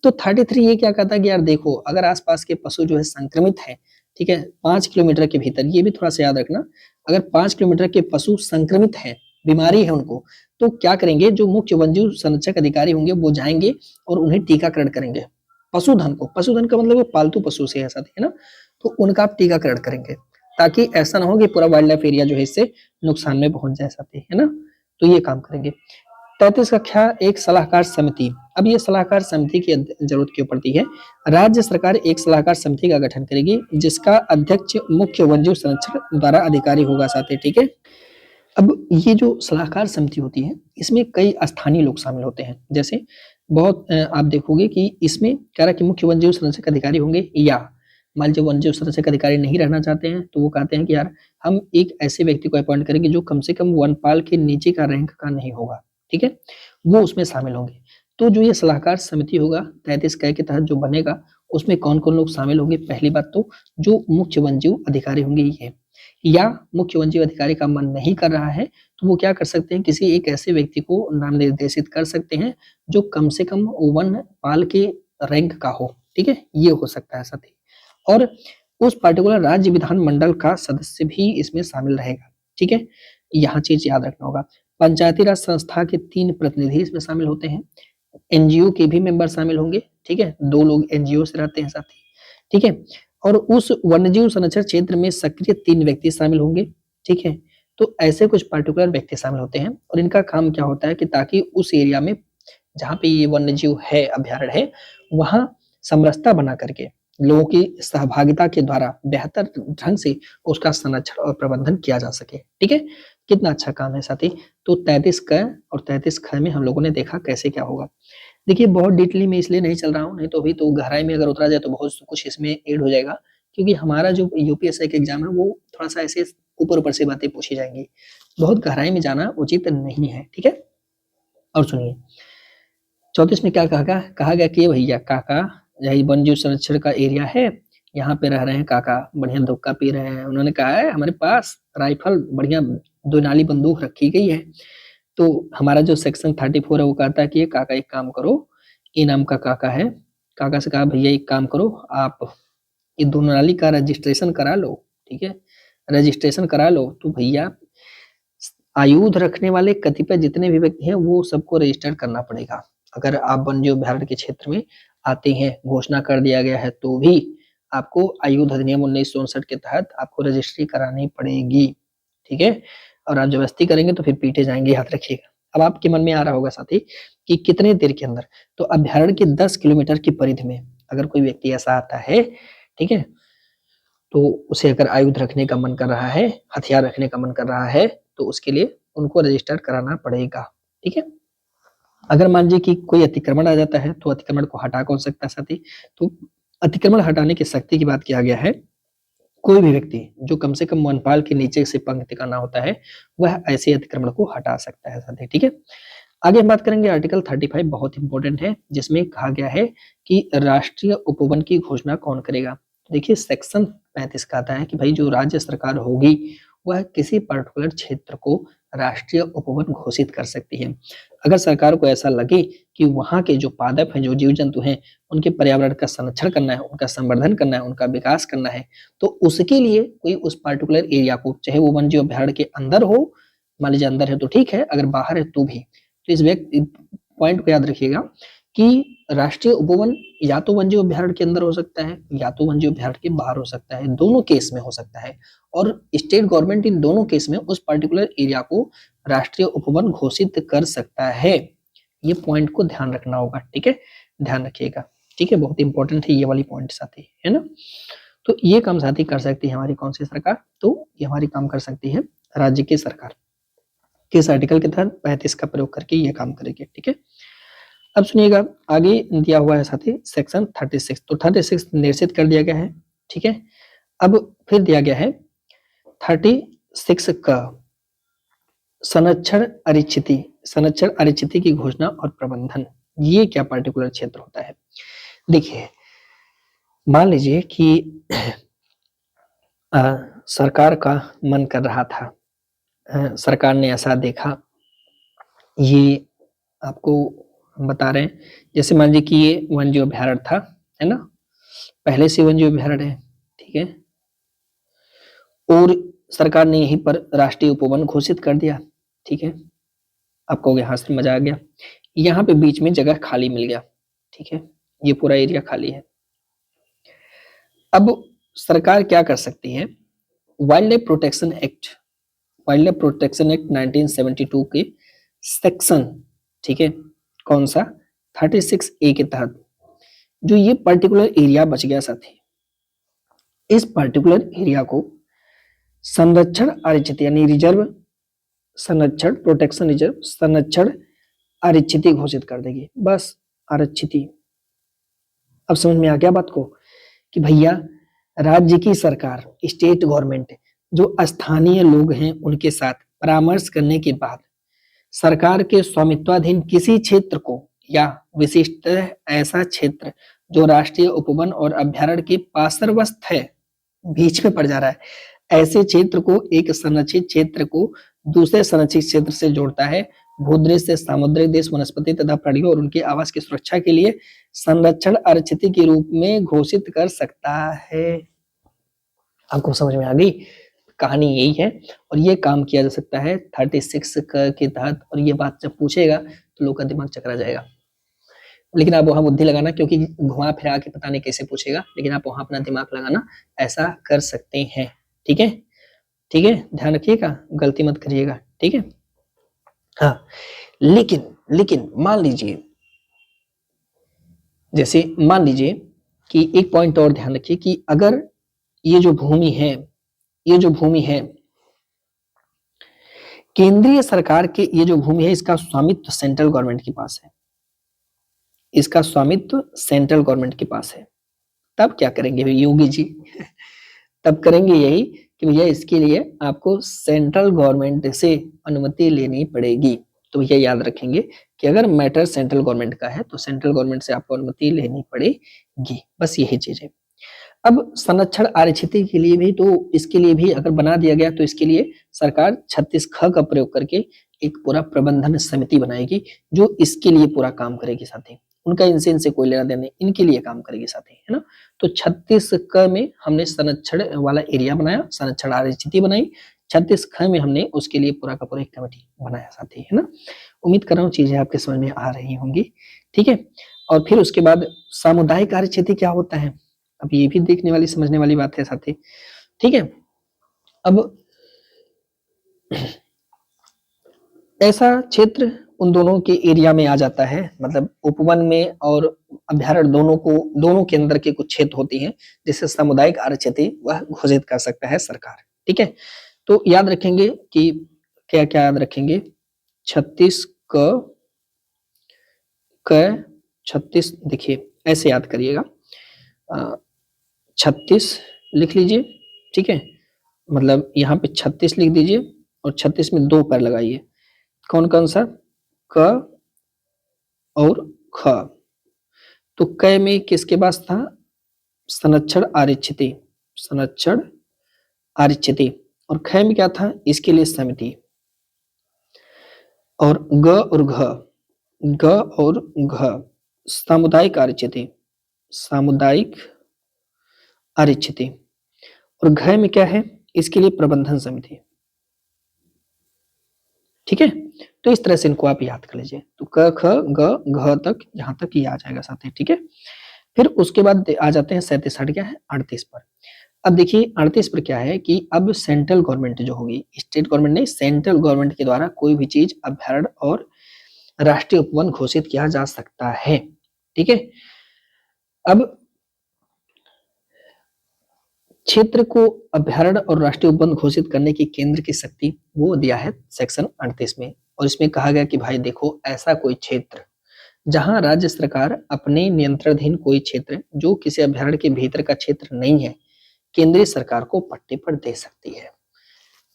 तो 33 ये क्या कहता है कि यार देखो, अगर आसपास के पशु जो है संक्रमित है, ठीक है, 5 किलोमीटर के भीतर, ये भी थोड़ा सा याद रखना, अगर 5 किलोमीटर के पशु संक्रमित हैं, बीमारी है उनको, तो क्या करेंगे, जो मुख्य वन्यजीव संरक्षक अधिकारी होंगे वो जाएंगे और उन्हें टीकाकरण करेंगे। पशुधन को, पशुधन का मतलब वो पालतू पशु से है साथी, है ना, तो उनका आप टीकाकरण करेंगे, ताकि ऐसा ना हो कि पूरा वाइल्ड लाइफ एरिया जो है इससे नुकसान में पहुंच जाए साथी, है ना, तो ये काम करेंगे। 33 कक्षा एक सलाहकार समिति। अब ये सलाहकार समिति की जरूरत क्यों पड़ती है? राज्य सरकार एक सलाहकार समिति का गठन करेगी, जिसका अध्यक्ष मुख्य वन्यजीव संरक्षक द्वारा अधिकारी होगा साथी, ठीक है। अब ये जो सलाहकार समिति होती है, इसमें कई स्थानीय लोग शामिल होते हैं, जैसे बहुत आप देखोगे कि इसमें कह रहा कि मुख्य वन्यजीव संरक्षक अधिकारी होंगे, या मान लीजिए वन्यजीव संरक्षक अधिकारी नहीं रहना चाहते हैं, तो वो कहते हैं कि यार हम एक ऐसे व्यक्ति को अपॉइंट करेंगे जो कम से कम वनपाल के नीचे का रैंक का नहीं होगा, ठीक है, वो उसमें शामिल होंगे। तो जो ये सलाहकार समिति होगा 33 क के तहत जो बनेगा, उसमें कौन कौन लोग शामिल होंगे? पहली बात तो जो मुख्य वन्यजीव अधिकारी होंगे ये, या मुख्य वन्यजीव अधिकारी का मन नहीं कर रहा है, तो वो क्या कर सकते हैं, किसी एक ऐसे व्यक्ति को नाम निर्देशित कर सकते हैं जो कम से कम वनपाल के रैंक का हो, ठीक है, ये हो सकता है साथी। और उस पार्टिकुलर राज्य विधानमंडल का सदस्य भी इसमें शामिल रहेगा, ठीक है, यहाँ चीज याद रखना होगा। पंचायती राज संस्था के 3 प्रतिनिधि इसमें शामिल होते हैं, एनजीओ के भी मेंबर शामिल होंगे, ठीक है, 2 लोग एनजीओ से रहते हैं साथी, ठीक है, और उस वन्यजीव संरक्षण क्षेत्र में सक्रिय 3 व्यक्ति शामिल होंगे, ठीक है। तो ऐसे कुछ पार्टिकुलर व्यक्ति शामिल होते हैं, और इनका काम क्या होता है कि ताकि उस एरिया में जहाँ पे ये वन्यजीव है, अभ्यारण्य है, वहां समरसता बना करके लोगों की सहभागिता के द्वारा बेहतर ढंग से उसका संरक्षण और प्रबंधन किया जा सके, ठीक है। कितना अच्छा काम है साथी। तो 33 क और 33 ख में हम लोगों ने देखा कैसे क्या होगा। देखिए बहुत डिटेली में इसलिए नहीं चल रहा हूँ, नहीं तो अभी तो गहराई में अगर उतरा जाए तो बहुत कुछ इसमें ऐड हो जाएगा, क्योंकि हमारा जो यूपीएससी का एग्जाम है वो थोड़ा सा ऐसे ऊपर से बातें पूछी जाएंगी, बहुत गहराई में जाना उचित नहीं है, ठीक है। और सुनिए 34 में क्या कहा गया कि भैया काका यही वन्यजीव संरक्षण का एरिया है, यहाँ पे रह रहे हैं काका, बढ़िया धुक्का पी रहे हैं, उन्होंने कहा है हमारे पास राइफल बढ़िया 2 नाली बंदूक रखी गई है। तो हमारा जो सेक्शन 34 है वो कहता है कि काका एक काम करो, ये नाम का काका है, काका से कहा भैया एक काम करो, आप ये 2 नाली का रजिस्ट्रेशन करा लो, ठीक है, रजिस्ट्रेशन करा लो। तो भैया आयुध रखने वाले कतिपय जितने भी व्यक्ति हैं वो सबको रजिस्टर करना पड़ेगा। अगर आप वन्यजीव अभ्यारण्य के क्षेत्र में आते हैं, घोषणा कर दिया गया है, तो भी आपको आयुध अधिनियम 1964 के तहत आपको रजिस्ट्री करानी पड़ेगी, ठीक है। और आप जबरदस्ती करेंगे तो फिर पीटे जाएंगे, याद रखिएगा। अब आपके मन में आ रहा होगा साथी कि कितने देर के अंदर, तो अभ्यारण्य के 10 किलोमीटर की परिधि में अगर कोई व्यक्ति ऐसा आता है, ठीक है, तो उसे अगर आयुध रखने का मन कर रहा है, हथियार रखने का मन कर रहा है, तो उसके लिए उनको रजिस्टर कराना पड़ेगा, ठीक है। अगर मान लीजिए कि कोई अतिक्रमण आ जाता है, तो अतिक्रमण को हटा कौन सकता है साथी? तो अतिक्रमण हटाने की शक्ति की बात किया गया है, कोई भी व्यक्ति जो कम से कम वनपाल के नीचे से पंक्ति का ना होता है, वह ऐसे अतिक्रमण को हटा सकता है साथी, ठीक है। आगे हम बात करेंगे आर्टिकल 35, बहुत इंपॉर्टेंट है, जिसमें कहा गया है कि राष्ट्रीय उपवन की घोषणा कौन करेगा। देखिए सेक्शन 35 कहता है कि भाई जो राज्य सरकार होगी वह किसी पर्टिकुलर क्षेत्र को राष्ट्रीय उपवन घोषित कर सकती है। अगर सरकार को ऐसा लगे कि वहां के जो पादप हैं, जो जीव जंतु हैं, उनके पर्यावरण का संरक्षण करना है, उनका संवर्धन करना है, उनका विकास करना है, तो उसके लिए कोई उस पर्टिकुलर एरिया को, चाहे वो वन्यजीव अभ्यारण्य के अंदर हो, मान लीजिए अंदर है तो ठीक है, अगर बाहर है तो भी, तो इस व्यक्ति पॉइंट को याद रखिएगा कि राष्ट्रीय उपवन या तो वन्यजीव अभ्यारण्य के अंदर हो सकता है, या तो वन्यजीव अभ्यारण्य के बाहर हो सकता है, दोनों केस में हो सकता है। और स्टेट गवर्नमेंट इन दोनों केस में उस पर्टिकुलर एरिया को राष्ट्रीय उपवन घोषित कर सकता है। ये पॉइंट को ध्यान रखना होगा, ठीक है, ध्यान रखिएगा, ठीक है, बहुत इंपॉर्टेंट है ये वाली पॉइंट साथी, है ना। तो ये काम साथी कर सकती है हमारी कौन सी सरकार? तो ये हमारी काम कर सकती है राज्य की सरकार, किस आर्टिकल के तहत? 35 का प्रयोग करके ये काम करेगी, ठीक है। अब सुनिएगा आगे दिया हुआ है साथी सेक्शन 36, तो 36 निर्देशित कर दिया गया है, ठीक है। अब फिर दिया गया है 36 का संरक्षण अनिश्चिति, संरक्षण अनिश्चिति की घोषणा और प्रबंधन, ये क्या पर्टिकुलर क्षेत्र होता है? देखिए मान लीजिए कि सरकार का मन कर रहा था, सरकार ने ऐसा देखा, ये आपको हम बता रहे हैं, जैसे मान लीजिए कि ये वन्यजीव अभ्यारण्य था, है ना, पहले से वन्यजीव अभ्यारण्य है, ठीक है, और सरकार ने यहीं पर राष्ट्रीय उपवन घोषित कर दिया। ठीक है, आप कहोगे हाँ सर मजा आ गया। यहाँ पे बीच में जगह खाली मिल गया। ठीक है, ये पूरा एरिया खाली है। अब सरकार क्या कर सकती है, wild life protection act, wild life protection act 1972 के सेक्शन, ठीक है, कौन सा 36A के तहत जो ये पर्टिकुलर एरिया बच गया साथी, इस पर्टिकुलर एरिया को संरक्षण आरक्षित यानी रिजर्व संरक्षण प्रोटेक्शन रिजर्व संरक्षण आरक्षित घोषित कर देगी। बस आरक्षित। अब समझ में आ गया बात को कि भैया राज्य की सरकार स्टेट गवर्नमेंट जो स्थानीय लोग हैं उनके साथ परामर्श करने के बाद सरकार के स्वामित्वाधीन किसी क्षेत्र को या विशिष्ट ऐसा क्षेत्र जो राष्ट्रीय उपवन और अभ्यारण्य के पार्श्वस्थ है, बीच में पड़ जा रहा है, ऐसे क्षेत्र को एक संरक्षित क्षेत्र को दूसरे संरक्षित क्षेत्र से जोड़ता है। भूदृश्य सामुद्रिक देश वनस्पति तथा प्राणियों और उनके आवास की सुरक्षा के लिए संरक्षण आरक्षित के रूप में घोषित कर सकता है। आपको समझ में आ गई कहानी, यही है। और ये काम किया जा सकता है 36 के तहत। और ये बात जब पूछेगा तो लोग का दिमाग चकरा जाएगा, लेकिन आप वहां बुद्धि लगाना, क्योंकि घुमा फिरा के पता नहीं कैसे पूछेगा, लेकिन आप वहां अपना दिमाग लगाना, ऐसा कर सकते हैं। ठीक है, ठीक है, ध्यान रखिएगा, गलती मत करिएगा। ठीक है, हाँ, लेकिन मान लीजिए, जैसे मान लीजिए कि एक पॉइंट और ध्यान रखिए कि अगर ये जो भूमि है, ये जो भूमि है केंद्रीय सरकार के, ये जो भूमि है इसका स्वामित्व सेंट्रल गवर्नमेंट के पास है, इसका स्वामित्व सेंट्रल गवर्नमेंट के पास है, तब क्या करेंगे योगी जी? तब करेंगे यही कि भैया इसके लिए आपको सेंट्रल गवर्नमेंट से अनुमति लेनी पड़ेगी। तो भैया याद रखेंगे कि अगर मैटर सेंट्रल गवर्नमेंट का है तो सेंट्रल गवर्नमेंट से आपको अनुमति लेनी पड़ेगी, बस यही चीज है। अब संरक्षण आरक्षित के लिए भी, तो इसके लिए भी अगर बना दिया गया तो इसके लिए सरकार 36ख का प्रयोग करके एक पूरा प्रबंधन समिति बनाएगी जो इसके लिए पूरा काम करेगी साथी। उनका इनसे कोई लेना देना नहीं, इनके लिए काम करेगी साथी, है ना। तो 36क में हमने संरक्षण वाला एरिया बनाया, संरक्षण आरक्षित बनाई, 36ख में हमने उसके लिए पूरा का पूरा एक कमेटी बनाया साथी, है ना। उम्मीद कर रहा हूँ चीजें आपके समझ में आ रही होंगी। ठीक है, और फिर उसके बाद सामुदायिक आरक्षित क्या होता है, अब ये भी देखने वाली समझने वाली बात है साथी। ठीक है, अब ऐसा क्षेत्र उन दोनों के एरिया में आ जाता है, मतलब उपवन में और अभ्यारण्य दोनों के अंदर के कुछ क्षेत्र होती हैं जिसे सामुदायिक आरक्षित वह घोषित कर सकता है सरकार। ठीक है, तो याद रखेंगे कि क्या क्या याद रखेंगे, 36 36 देखिए ऐसे याद करिएगा, 36 लिख लीजिए। ठीक है, मतलब यहाँ पे 36 लिख दीजिए और 36 में 2 पैर लगाइए, कौन कौन सा, क और ख। तो क में किसके पास था, संरक्षण आरक्षित, संरक्षण आरक्षित, और ख में क्या था, इसके लिए समिति, और ग और घ सामुदायिक आरक्षित, सामुदायिक आरक्षित, और घ में क्या है, इसके लिए प्रबंधन समिति। ठीक है, तो इस तरह से इनको आप याद कर लीजिए। तो क ख ग घ तक, यहाँ तक ये आ जाएगा साथी। ठीक है, फिर उसके बाद आ जाते हैं 37 हट क्या है 38 पर। अब देखिए 38 पर क्या है कि अब सेंट्रल गवर्नमेंट जो होगी, स्टेट गवर्नमेंट नहीं, सेंट्रल गवर्नमेंट के द्वारा कोई भी चीज अभ्यारण्य और राष्ट्रीय उपवन घोषित किया जा सकता है। ठीक है, अब क्षेत्र को अभ्यारण्य और राष्ट्रीय उपवन घोषित करने की केंद्र की शक्ति वो दिया है सेक्शन 38 में। और इसमें कहा गया कि भाई देखो, ऐसा कोई क्षेत्र जहां राज्य सरकार अपने नियंत्रणाधीन कोई क्षेत्र जो किसी अभ्यारण्य के भीतर का क्षेत्र नहीं है, केंद्रीय सरकार को पट्टे पर दे सकती है।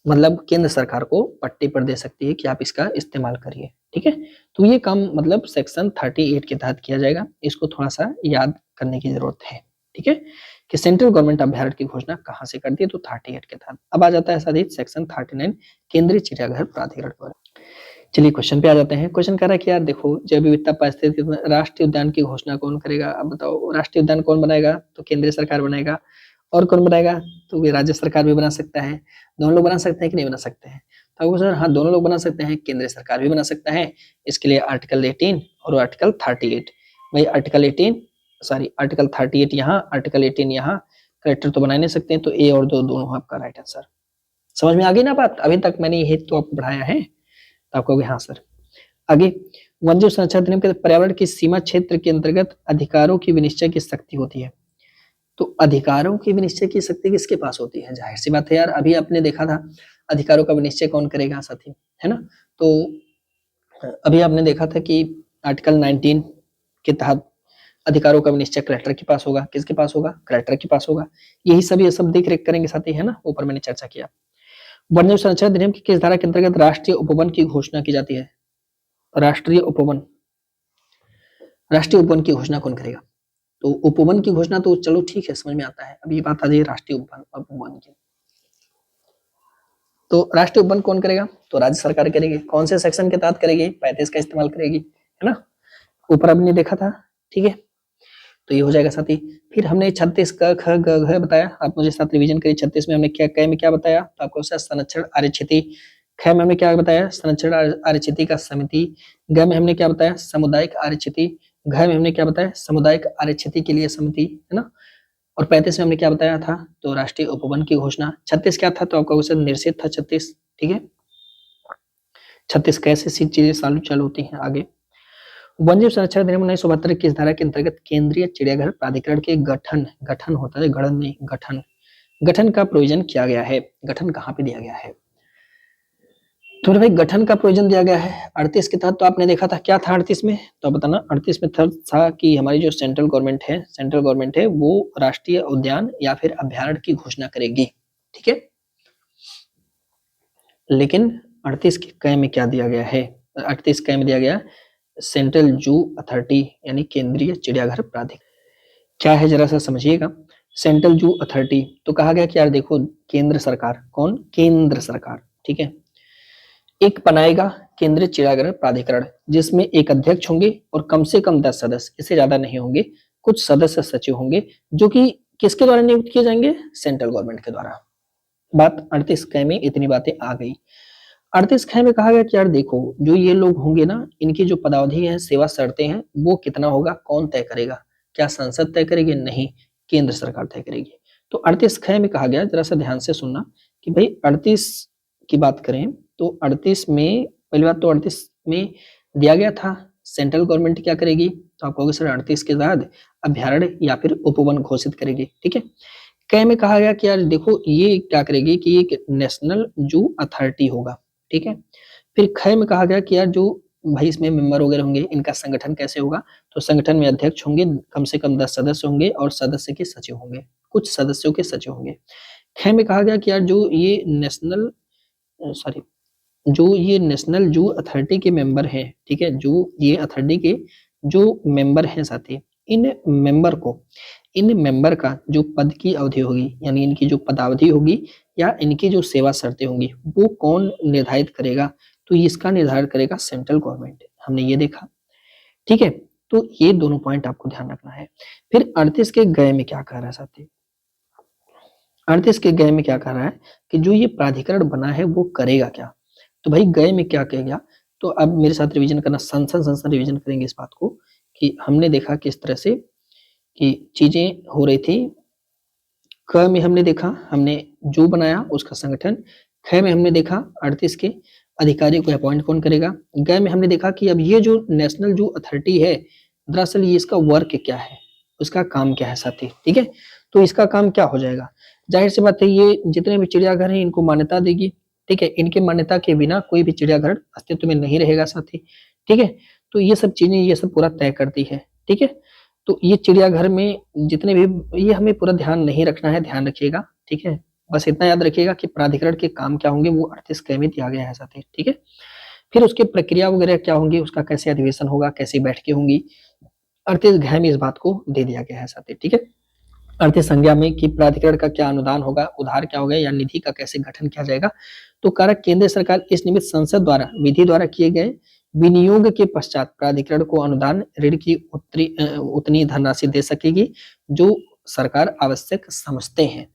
मतलब केंद्र सरकार को पट्टे पर दे सकती है कि आप इसका इस्तेमाल करिए। ठीक है, तो ये काम मतलब सेक्शन 38 के तहत किया जाएगा, इसको थोड़ा सा याद करने की जरूरत है। ठीक है, कि सेंट्रल गवर्नमेंट अभ्यारण्य की घोषणा कहां से करती है, तो 38 के तहत। अब आ जाता है साथ ही सेक्शन 39 केंद्रीय चिड़ियाघर प्राधिकरण द्वारा। चलिए क्वेश्चन पे आ जाते हैं। क्वेश्चन कह रहा है कि यार देखो, जैव विविधता पारिस्थितिकी राष्ट्रीय उद्यान की घोषणा कौन करेगा, अब बताओ राष्ट्रीय उद्यान कौन बनाएगा, तो केंद्रीय सरकार बनाएगा। और कौन बनाएगा? तो वे राज्य सरकार भी बना सकता है। दोनों लोग बना सकते हैं कि नहीं बना सकते हैं? तो आपको सर हाँ, दोनों लोग बना सकते हैं, केंद्र सरकार भी बना सकता है। इसके लिए आर्टिकल 18 और आर्टिकल 38। भाई आर्टिकल 18 सॉरी आर्टिकल 38 यहाँ, आर्टिकल 18 यहाँ। करेक्टर तो बना नहीं सकते हैं, तो ए और दो दोनों आपका राइट आंसर। समझ में आ गई ना बात? अभी तक मैंने ये तो आपको पढ़ाया है, तो आपको हाँ सर। आगे, वन्यजीव संरक्षण अधिनियम के पर्यावरण की सीमा क्षेत्र के अंतर्गत अधिकारों की विनिश्चय की शक्ति होती है। तो अधिकारों की विनिश्चय की शक्ति किसके पास होती है? जाहिर सी बात है यार, अभी आपने देखा था अधिकारों का विनिश्चय कौन करेगा साथी, है ना? तो अभी आपने देखा था कि आर्टिकल 19 के तहत अधिकारों का विनिश्चय कलेक्टर के पास होगा। किसके पास होगा? कलेक्टर के पास होगा। यही सब ये सब देख रेख करेंगे साथी, है ना? ऊपर मैंने चर्चा किया। वन्य संरक्षण अधिनियम की किस धारा के अंतर्गत राष्ट्रीय उपवन की घोषणा की जाती है? राष्ट्रीय उपवन, राष्ट्रीय उपवन की घोषणा कौन करेगा? तो उपवन की घोषणा तो चलो ठीक है, समझ में आता है। अभी बात आ जाए राष्ट्रीय उपवन की। तो राष्ट्रीय उपवन कौन करेगा? तो राज्य सरकार करेगी। कौन से सेक्शन के तहत करेगी? 35 का इस्तेमाल करेगी, है ना? ऊपर हमने देखा था, ठीक है? तो ये हो जाएगा साथी। फिर हमने 36 का ख ग घ बताया, आप मुझे साथ रिवीजन करिए। 36 में हमने क्या, क में क्या बताया? तो आपको संरक्षण आर्यक्षिति। ख में हमने क्या बताया? संरक्षण आर्यक्षिति का समिति। ग में हमने क्या बताया? सामुदायिक आर्यक्षिति। घ में हमने क्या बताया? सामुदायिक आर्यक्षिति के लिए समिति, है ना? और 35 में हमने क्या बताया था? तो राष्ट्रीय उपवन की घोषणा। 36 क्या था? तो आपका क्वेश्चन निरसित था 36, ठीक है? 36 कैसे सी चीजें चालू होती हैं आगे। वन्यजीव संरक्षण अधिनियम 1972 की इस धारा के अंतर्गत केंद्रीय चिड़ियाघर प्राधिकरण के गठन होता है, गठन नहीं, गठन का प्रोविजन किया गया है। गठन कहाँ पे दिया गया है? तो भाई गठन का प्रोविजन दिया गया है 38 के तहत। तो आपने देखा था क्या था 38 में? तो बताना 38 में था कि हमारी जो सेंट्रल गवर्नमेंट है वो राष्ट्रीय उद्यान या फिर अभ्यारण्य की घोषणा करेगी, ठीक है? लेकिन 38 के क में क्या दिया गया है? 38 क में दिया गया सेंट्रल जू अथॉरिटी, यानी केंद्रीय चिड़ियाघर प्राधिकरण। क्या है जरा सा समझिएगा। सेंट्रल जू अथॉरिटी, तो कहा गया कि यार देखो केंद्र सरकार, कौन? केंद्र सरकार, ठीक है, एक बनाएगा केंद्रीय चिड़ियाघर प्राधिकरण, जिसमें एक अध्यक्ष होंगे और कम से कम 10 सदस्य, इससे ज्यादा नहीं होंगे। कुछ सदस्य सचिव होंगे जो कि किसके द्वारा नियुक्त किए जाएंगे? सेंट्रल गवर्नमेंट के द्वारा। बात 38 क में इतनी बातें आ गई। 38 ख में कहा गया कि यार देखो जो ये लोग होंगे ना, इनकी जो पदावधि है, सेवा शर्तें हैं, वो कितना होगा? कौन तय करेगा? क्या संसद तय करेगी? नहीं, केंद्र सरकार तय करेगी। तो 38 ख में कहा गया, जरा सा ध्यान से सुनना कि भाई 38 की बात करें तो 38 में पहली बात तो 38 में दिया गया था सेंट्रल गवर्नमेंट क्या करेगी? तो आप कहोगे सर 38 के बाद अभ्यारण्य या फिर उपवन घोषित करेगी, ठीक है? क में कहा गया कि यार देखो ये क्या करेगी कि एक नेशनल जू अथॉरिटी होगा, ठीक है? फिर ख में कहा गया कि यार जो भाई इसमें मेंबर वगैरह होंगे, इनका संगठन कैसे होगा? तो संगठन में अध्यक्ष होंगे, कम से कम 10 सदस्य होंगे और सदस्य के सचिव होंगे, कुछ सदस्यों के सचिव होंगे। ख में कहा गया कि यार जो ये नेशनल जू अथॉरिटी के मेंबर हैं, ठीक है, जो ये अथॉरिटी के जो मेंबर हैं साथी, इन मेंबर का जो पद की अवधि होगी, यानी इनकी जो पदावधि होगी या इनकी जो सेवा शर्तें होंगी, वो कौन निर्धारित करेगा? तो इसका निर्धारण करेगा सेंट्रल गवर्नमेंट। हमने ये देखा, ठीक है? तो ये दोनों पॉइंट आपको ध्यान रखना है। फिर 38 के ग में क्या कह रहा है साथी? 38 के ग में क्या कह रहा है कि जो ये प्राधिकरण बना है वो करेगा क्या? तो भाई ग में क्या कह गया? तो अब मेरे साथ रिवीजन करना, संसद रिवीजन करेंगे इस बात को कि हमने देखा किस तरह से कि चीजें हो रही थी। क में हमने देखा, हमने जो बनाया उसका संगठन। ख में हमने देखा 38 के अधिकारी को अपॉइंट कौन करेगा। ग में हमने देखा कि अब ये जो नेशनल जू अथॉरिटी है, दरअसल ये इसका वर्क क्या है, उसका काम क्या है साथी, ठीक है? तो इसका काम क्या हो जाएगा? जाहिर सी बात है ये जितने भी चिड़ियाघर हैं इनको मान्यता देगी, ठीक है? इनके मान्यता के बिना कोई भी चिड़ियाघर अस्तित्व में नहीं रहेगा साथी, ठीक है? तो ये सब चीजें ये सब पूरा तय करती है, ठीक है? तो ये चिड़ियाघर में जितने भी, ये हमें पूरा ध्यान नहीं रखना है, ध्यान रखिएगा, ठीक है? बस इतना याद रखिएगा कि प्राधिकरण के काम क्या होंगे वो 38 क में दिया गया है साथी, ठीक है? फिर उसकी प्रक्रिया वगैरह क्या होंगी, उसका कैसे अधिवेशन होगा, कैसी बैठकें होंगी, 38 घ में इस बात को दे दिया गया है साथी, ठीक है? 38 संज्ञा में कि प्राधिकरण का क्या अनुदान होगा, उधार क्या होगा या निधि का कैसे गठन किया जाएगा। तो कारक केंद्र सरकार इस निमित्त संसद द्वारा विधि द्वारा किए गए विनियोग के पश्चात प्राधिकरण को अनुदान ऋण की उतनी धनराशि दे सकेगी जो सरकार आवश्यक समझते हैं।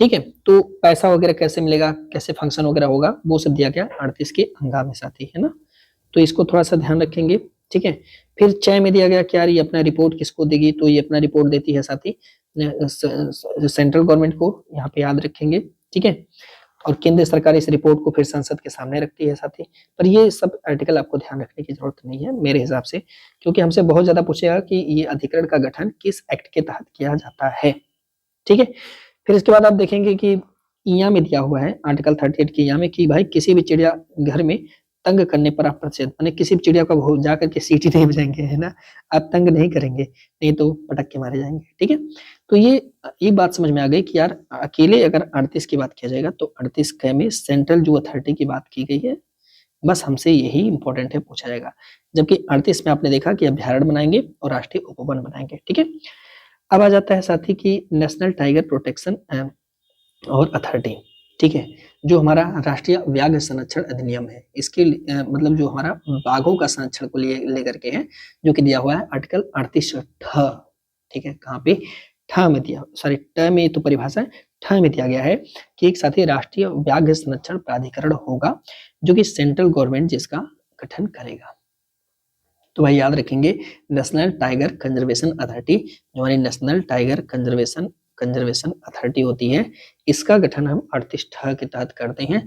ठीक है, तो पैसा वगैरह कैसे मिलेगा, कैसे फंक्शन वगैरह होगा, वो सब दिया गया 38 के अंगा में साथी, है ना। तो इसको थोड़ा सा ध्यान रखेंगे। ठीक है, फिर 6 में दिया गया क्या, ये अपना रिपोर्ट किसको देगी, तो ये अपना रिपोर्ट देती है साथी सेंट्रल गवर्नमेंट को, यहाँ पे याद रखेंगे। ठीक है, और केंद्र सरकार इस रिपोर्ट को फिर संसद के सामने रखती है साथी। पर ये सब आर्टिकल आपको ध्यान रखने की जरूरत नहीं है मेरे हिसाब से, क्योंकि हमसे बहुत ज्यादा पूछेगा कि ये अधिकरण का गठन किस एक्ट के तहत किया जाता है। ठीक है, फिर इसके बाद आप देखेंगे कि इया में दिया हुआ है आर्टिकल 38 की इया में कि भाई किसी भी चिड़िया घर में तंग करने पर आप प्रतिषेध, माने किसी भी चिड़िया को जा करके सीटी नहीं बजाएंगे, है ना, आप तंग नहीं करेंगे, नहीं तो पटक के मारे जाएंगे। ठीक है, तो ये बात समझ में आ गई कि यार अकेले अगर 38 की बात किया जाएगा तो 38 क में सेंट्रल जो अथॉरिटी की बात की गई है, बस हमसे यही इंपॉर्टेंट है, पूछा जाएगा। जबकि 38 में आपने देखा कि अभ्यारण्य बनाएंगे और राष्ट्रीय उपवन बनाएंगे। ठीक है, अब आ जाता है साथी की नेशनल टाइगर प्रोटेक्शन और अथॉरिटी। ठीक है, जो हमारा राष्ट्रीय व्याघ्र संरक्षण अधिनियम है, इसके मतलब जो हमारा बाघों का संरक्षण को लेकर के है, जो कि दिया हुआ है आर्टिकल 38 ठ। ठीक है, कहाँ पे, ठ में दिया, सॉरी ट में तो परिभाषा है, ठ में दिया गया है कि एक साथ ही राष्ट्रीय व्याघ्र संरक्षण प्राधिकरण होगा, जो कि सेंट्रल गवर्नमेंट जिसका गठन करेगा। तो भाई याद रखेंगे नेशनल टाइगर कंजर्वेशन अथॉरिटी, जो हमारी नेशनल टाइगर कंजर्वेशन अथॉरिटी होती है, इसका गठन हम 38 के तहत करते हैं,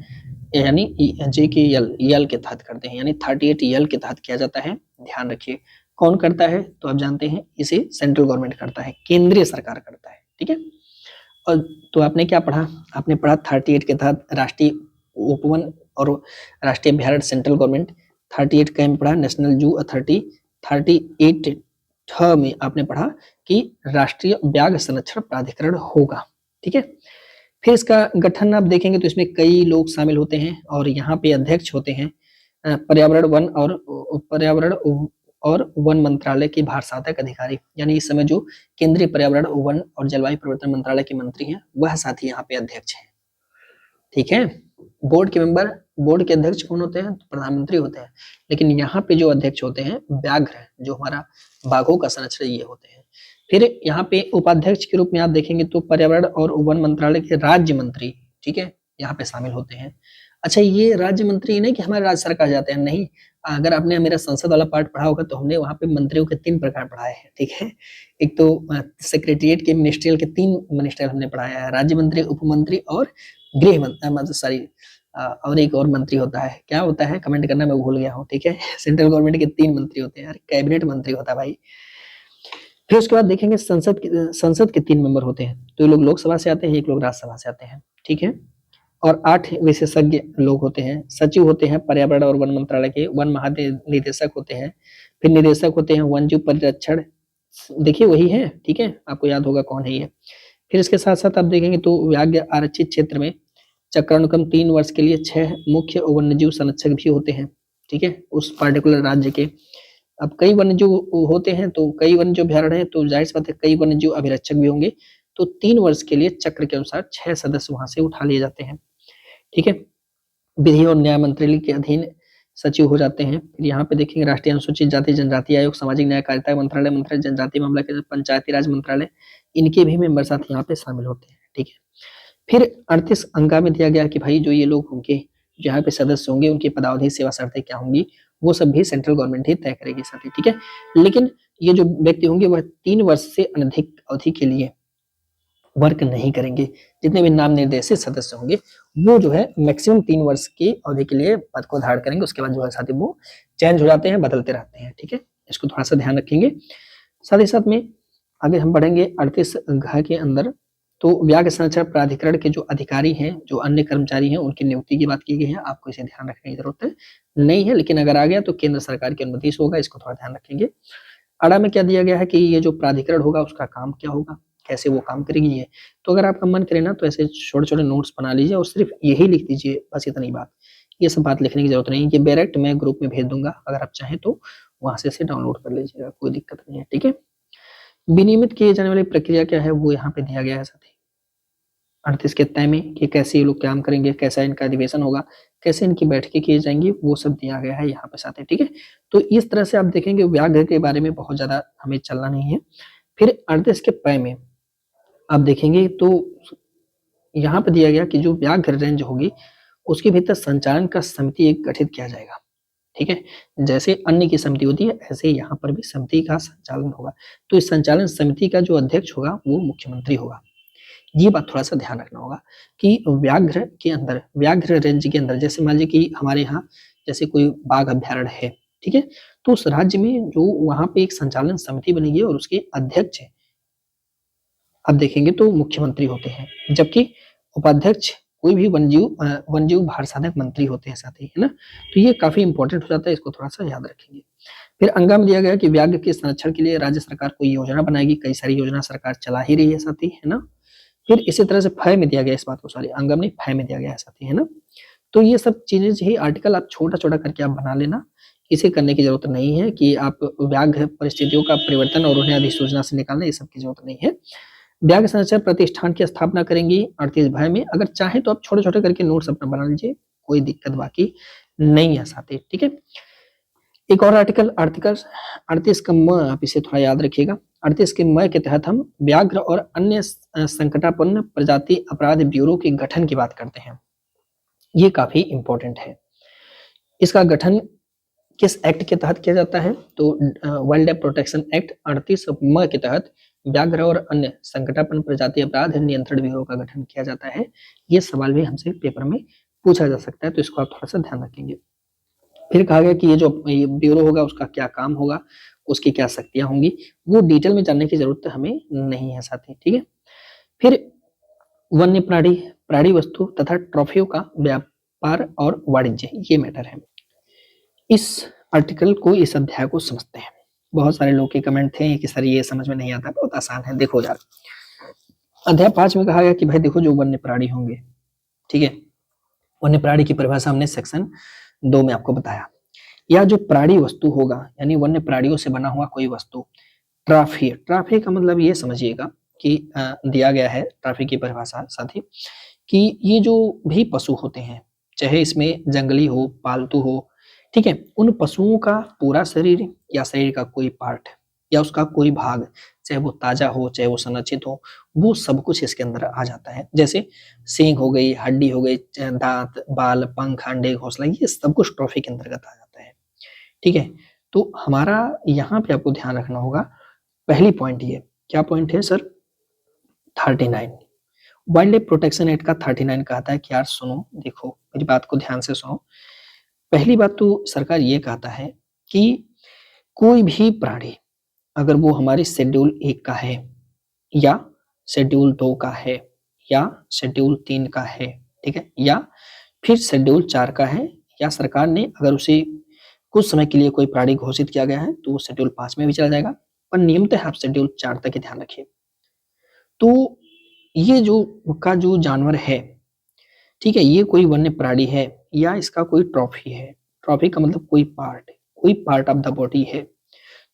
यानी JKL के तहत करते हैं, यानी 38 के तहत किया जाता है। ध्यान रखिए कौन करता है, तो आप जानते हैं इसे सेंट्रल गवर्नमेंट करता है, केंद्रीय सरकार करता है। ठीक है, और तो आपने क्या पढ़ा, आपने पढ़ा 38 के तहत राष्ट्रीय उपवन और राष्ट्रीय अभ्यारण्य सेंट्रल गवर्नमेंट। 38 का में पढ़ा नेशनल जू अथॉरिटी। 38 ठ में आपने पढ़ा कि राष्ट्रीय व्याघ्र संरक्षण प्राधिकरण होगा। ठीक है, फिर इसका गठन आप देखेंगे तो इसमें कई लोग शामिल होते हैं और यहाँ पे अध्यक्ष होते हैं पर्यावरण और वन मंत्रालय के भारसाधक अधिकारी, यानी इस समय जो केंद्रीय पर्यावरण वन और जलवायु परिवर्तन मंत्रालय के मंत्री हैं, वह साथी यहाँ पे अध्यक्ष हैं। ठीक है, बोर्ड के मेंबर, बोर्ड के अध्यक्ष कौन होते हैं, प्रधानमंत्री होते हैं, लेकिन यहाँ पे जो अध्यक्ष होते हैं व्याघ्र, जो हमारा बाघों का संरक्षण, ये होते हैं। फिर यहाँ पे उपाध्यक्ष के रूप में आप देखेंगे तो पर्यावरण और वन मंत्रालय के राज्य मंत्री, ठीक है, यहाँ पे शामिल होते हैं। अच्छा, ये राज्य मंत्री नहीं कि हमारे राज्य सरकार जाते हैं, नहीं, अगर आपने मेरा संसद वाला पार्ट पढ़ा होगा तो हमने वहाँ पे मंत्रियों के 3 प्रकार पढ़ाए हैं। ठीक है, एक तो सेक्रेटरिएट के मिनिस्ट्रियल के 3 मिनिस्टर हमने पढ़ाया है, राज्य मंत्री, उप मंत्री और गृह मंत्री, मतलब सॉरी और एक और मंत्री होता है, क्या होता है कमेंट करना, मैं भूल गया हूँ। ठीक है, सेंट्रल गवर्नमेंट के 3 मंत्री होते हैं, कैबिनेट मंत्री होता है भाई। फिर उसके बाद देखेंगे संसद के 3 मेंबर होते हैं, तो ये लोग लोकसभा से आते हैं, एक लोग राज्यसभा से आते हैं। ठीक है, और 8 विशेषज्ञ लोग होते हैं, सचिव होते हैं पर्यावरण और वन मंत्रालय के, वन महानिदेशक होते हैं, फिर निदेशक होते हैं वन जीव परिरक्षण, देखिए वही है। ठीक है, आपको याद होगा कौन है ये। फिर इसके साथ साथ आप देखेंगे तो व्याघ्र आरक्षित क्षेत्र में चक्रानुक्रम 3 वर्ष के लिए 6 मुख्य वन्यजीव संरक्षक भी होते हैं। ठीक है, उस पार्टिकुलर राज्य के। अब कई वन्यजीव होते हैं तो कई वन्यजीव अभ्यारण्य है, तो जाहिर सी बात है कई वन्यजीव अभिरक्षक भी होंगे, तो 3 वर्ष के लिए चक्र के अनुसार 6 सदस्य वहां से उठा लिए जाते हैं। ठीक है, विधि और न्याय मंत्रालय के अधीन सचिव हो जाते हैं। फिर यहाँ पे देखेंगे राष्ट्रीय अनुसूचित जाति जनजाति आयोग, सामाजिक न्याय कारिता मंत्रालय, जनजाति मामला के पंचायती राज मंत्रालय, इनके भी मेंबर साथ यहाँ पे शामिल होते हैं। ठीक है, फिर 38 अंगा में दिया गया कि भाई जो ये लोग होंगे, जहाँ पे सदस्य होंगे, उनकी पदावधि सेवा शर्तें क्या होंगी, वो सब भी सेंट्रल गवर्नमेंट ही तय करेगी साथी। ठीक है, लेकिन ये जो व्यक्ति होंगे वह 3 वर्ष से अधिक अवधि के लिए वर्क नहीं करेंगे। जितने भी नाम निर्देशित सदस्य होंगे वो जो है मैक्सिमम 3 वर्ष की अवधि के लिए पद को धारण करेंगे, उसके बाद जो है साथी वो चेंज हो जाते हैं, बदलते रहते हैं। ठीक है, इसको थोड़ा सा ध्यान रखेंगे। साथ ही साथ में आगे हम बढ़ेंगे 38 घ के अंदर, तो व्याघ्र संरक्षण प्राधिकरण के जो अधिकारी हैं, जो अन्य कर्मचारी हैं, उनकी नियुक्ति की बात की गई है। आपको इसे ध्यान रखने की जरूरत नहीं है, लेकिन अगर आ गया तो केंद्र सरकार की अनुमति से होगा, इसको थोड़ा ध्यान रखेंगे। अड़ा में क्या दिया गया है कि ये जो प्राधिकरण होगा उसका काम क्या होगा, कैसे वो काम करेगी ये। तो अगर आपका मन करे ना तो ऐसे छोटे छोटे नोट्स बना लीजिए और सिर्फ यही लिख दीजिए, बस इतनी बात, ये सब बात लिखने की जरूरत नहीं है। ये डायरेक्ट मैं ग्रुप में भेज दूंगा, अगर आप चाहें तो वहां से इसे डाउनलोड कर लीजिएगा, कोई दिक्कत नहीं है। ठीक है, विनियमित किए जाने वाली प्रक्रिया क्या है वो यहाँ पे दिया गया है साथी 38 के तय में, कि कैसे ये लोग काम करेंगे, कैसा इनका अधिवेशन होगा, कैसे इनकी बैठकें की जाएंगी, वो सब दिया गया है यहाँ पे साथी। ठीक है, तो इस तरह से आप देखेंगे व्याघ्र के बारे में बहुत ज्यादा हमें चलना नहीं है। फिर 38 के पय में आप देखेंगे तो यहाँ पे दिया गया कि जो व्याघ्र रेंज होगी उसके भीतर संचालन का समिति एक गठित किया जाएगा। ठीक है, जैसे अन्य की समिति होती है ऐसे यहाँ पर भी समिति का संचालन होगा। तो इस संचालन समिति का जो अध्यक्ष होगा वो मुख्यमंत्री होगा। ये बात थोड़ा सा ध्यान रखना होगा कि व्याघ्र के अंदर, व्याघ्र रेंज के अंदर, जैसे मान लीजिए कि हमारे यहाँ जैसे कोई बाघ अभ्यारण्य है, ठीक है, तो उस राज्य में जो वहां पे एक संचालन समिति बनेगी और उसके अध्यक्ष अब देखेंगे तो मुख्यमंत्री होते हैं, जबकि उपाध्यक्ष कोई भी वन्यजीव भार साधक मंत्री होते हैं साथ ही, है ना। तो ये काफी इंपॉर्टेंट हो जाता है, इसको थोड़ा सा याद रखेंगे। फिर अंगा में दिया गया कि व्याघ्र के संरक्षण के लिए राज्य सरकार कोई योजना बनाएगी, कई सारी योजना सरकार चला ही रही है साथी, है ना। फिर इसी तरह से फय में दिया गया इस बात को, सॉरी अंगम नहीं फय में दिया गया है साथी, है ना। तो ये सब चीजें ही आर्टिकल आप छोटा छोटा करके आप बना लेना, इसे करने की जरूरत नहीं है कि आप व्याघ्र परिस्थितियों का परिवर्तन और उन्हें अधिसूचना से निकालना, ये सब की जरूरत नहीं है। व्याघ्र संरक्षण प्रतिष्ठान की स्थापना करेंगी 38 भय में। अगर चाहे तो आप छोटे छोटे करके नोट्स अपना बना लीजिए, कोई दिक्कत बाकी नहीं है साथी, ठीक है। एक और आर्टिकल आर्टिकल 38 का म, आप इसे थोड़ा याद रखिएगा। 38 के म के तहत हम व्याघ्र और अन्य संकटापन्न प्रजाति अपराध ब्यूरो के गठन की बात करते हैं। ये काफी इंपॉर्टेंट है। इसका गठन किस एक्ट के तहत किया जाता है, तो वाइल्ड लाइफ प्रोटेक्शन एक्ट 38 म के तहत व्याघ्र और अन्य संकटापन्न प्रजाति अपराध नियंत्रण ब्यूरो का गठन किया जाता है। ये सवाल भी हमसे पेपर में पूछा जा सकता है, तो इसको आप थोड़ा सा ध्यान रखेंगे। फिर कहा गया कि ये जो ब्यूरो होगा उसका क्या काम होगा, उसकी क्या शक्तियां होंगी, वो डिटेल में जानने की जरूरत हमें नहीं है साथी, ठीक है। फिर वन्य प्राणी, प्राणी वस्तु तथा ट्रॉफियों का व्यापार और वाणिज्य, ये मैटर है। इस आर्टिकल को, इस अध्याय को समझते हैं। बहुत सारे लोग के कमेंट थे कि सर ये समझ में नहीं आता, बहुत आसान है। देखो यार, अध्याय 5 में कहा गया कि भाई देखो जो वन्य प्राणी होंगे, ठीक है, वन्य प्राणी की परिभाषा हमने सेक्शन 2 में आपको बताया। या जो प्राणी वस्तु होगा, यानी वन्य प्राणियों से बना हुआ कोई वस्तु, ट्रॉफी, ट्रॉफी का मतलब ये समझिएगा कि दिया गया है ट्रॉफी की परिभाषा साथी, कि ये जो भी पशु होते हैं, चाहे इसमें जंगली हो, पालतू हो, ठीक है, उन पशुओं का पूरा शरीर या शरीर का कोई पार्ट या उसका कोई भाग, चाहे वो ताजा हो चाहे वो संरक्षित हो, वो सब कुछ इसके अंदर आ जाता है। जैसे सींग हो गई, हड्डी हो गई, दांत, बाल, पंख, अंडे, घोंसला, ये सब कुछ ट्रॉफी के अंतर्गत आ जाता है, ठीक है। तो हमारा यहाँ पे आपको ध्यान रखना होगा, पहली पॉइंट ये क्या पॉइंट है sir, 39 wild life protection act का 39 कहता है कि यार सुनो, देखो मेरी बात को ध्यान से सुनो। पहली बात तो सरकार ये कहता है कि कोई भी प्राणी अगर वो हमारे शेड्यूल 1 का है या शेड्यूल 2 का है या शेड्यूल 3 का है, ठीक है, या फिर शेड्यूल 4 का है, या सरकार ने अगर उसे कुछ समय के लिए कोई प्राणी घोषित किया गया है तो वो शेड्यूल 5 में भी चला जाएगा, पर नियमतः आप शेड्यूल 4 तक ही ध्यान रखिए। तो ये जो जानवर है, ठीक है, ये कोई वन्य प्राणी है या इसका कोई ट्रॉफी है, ट्रॉफी का मतलब कोई पार्ट ऑफ द बॉडी है,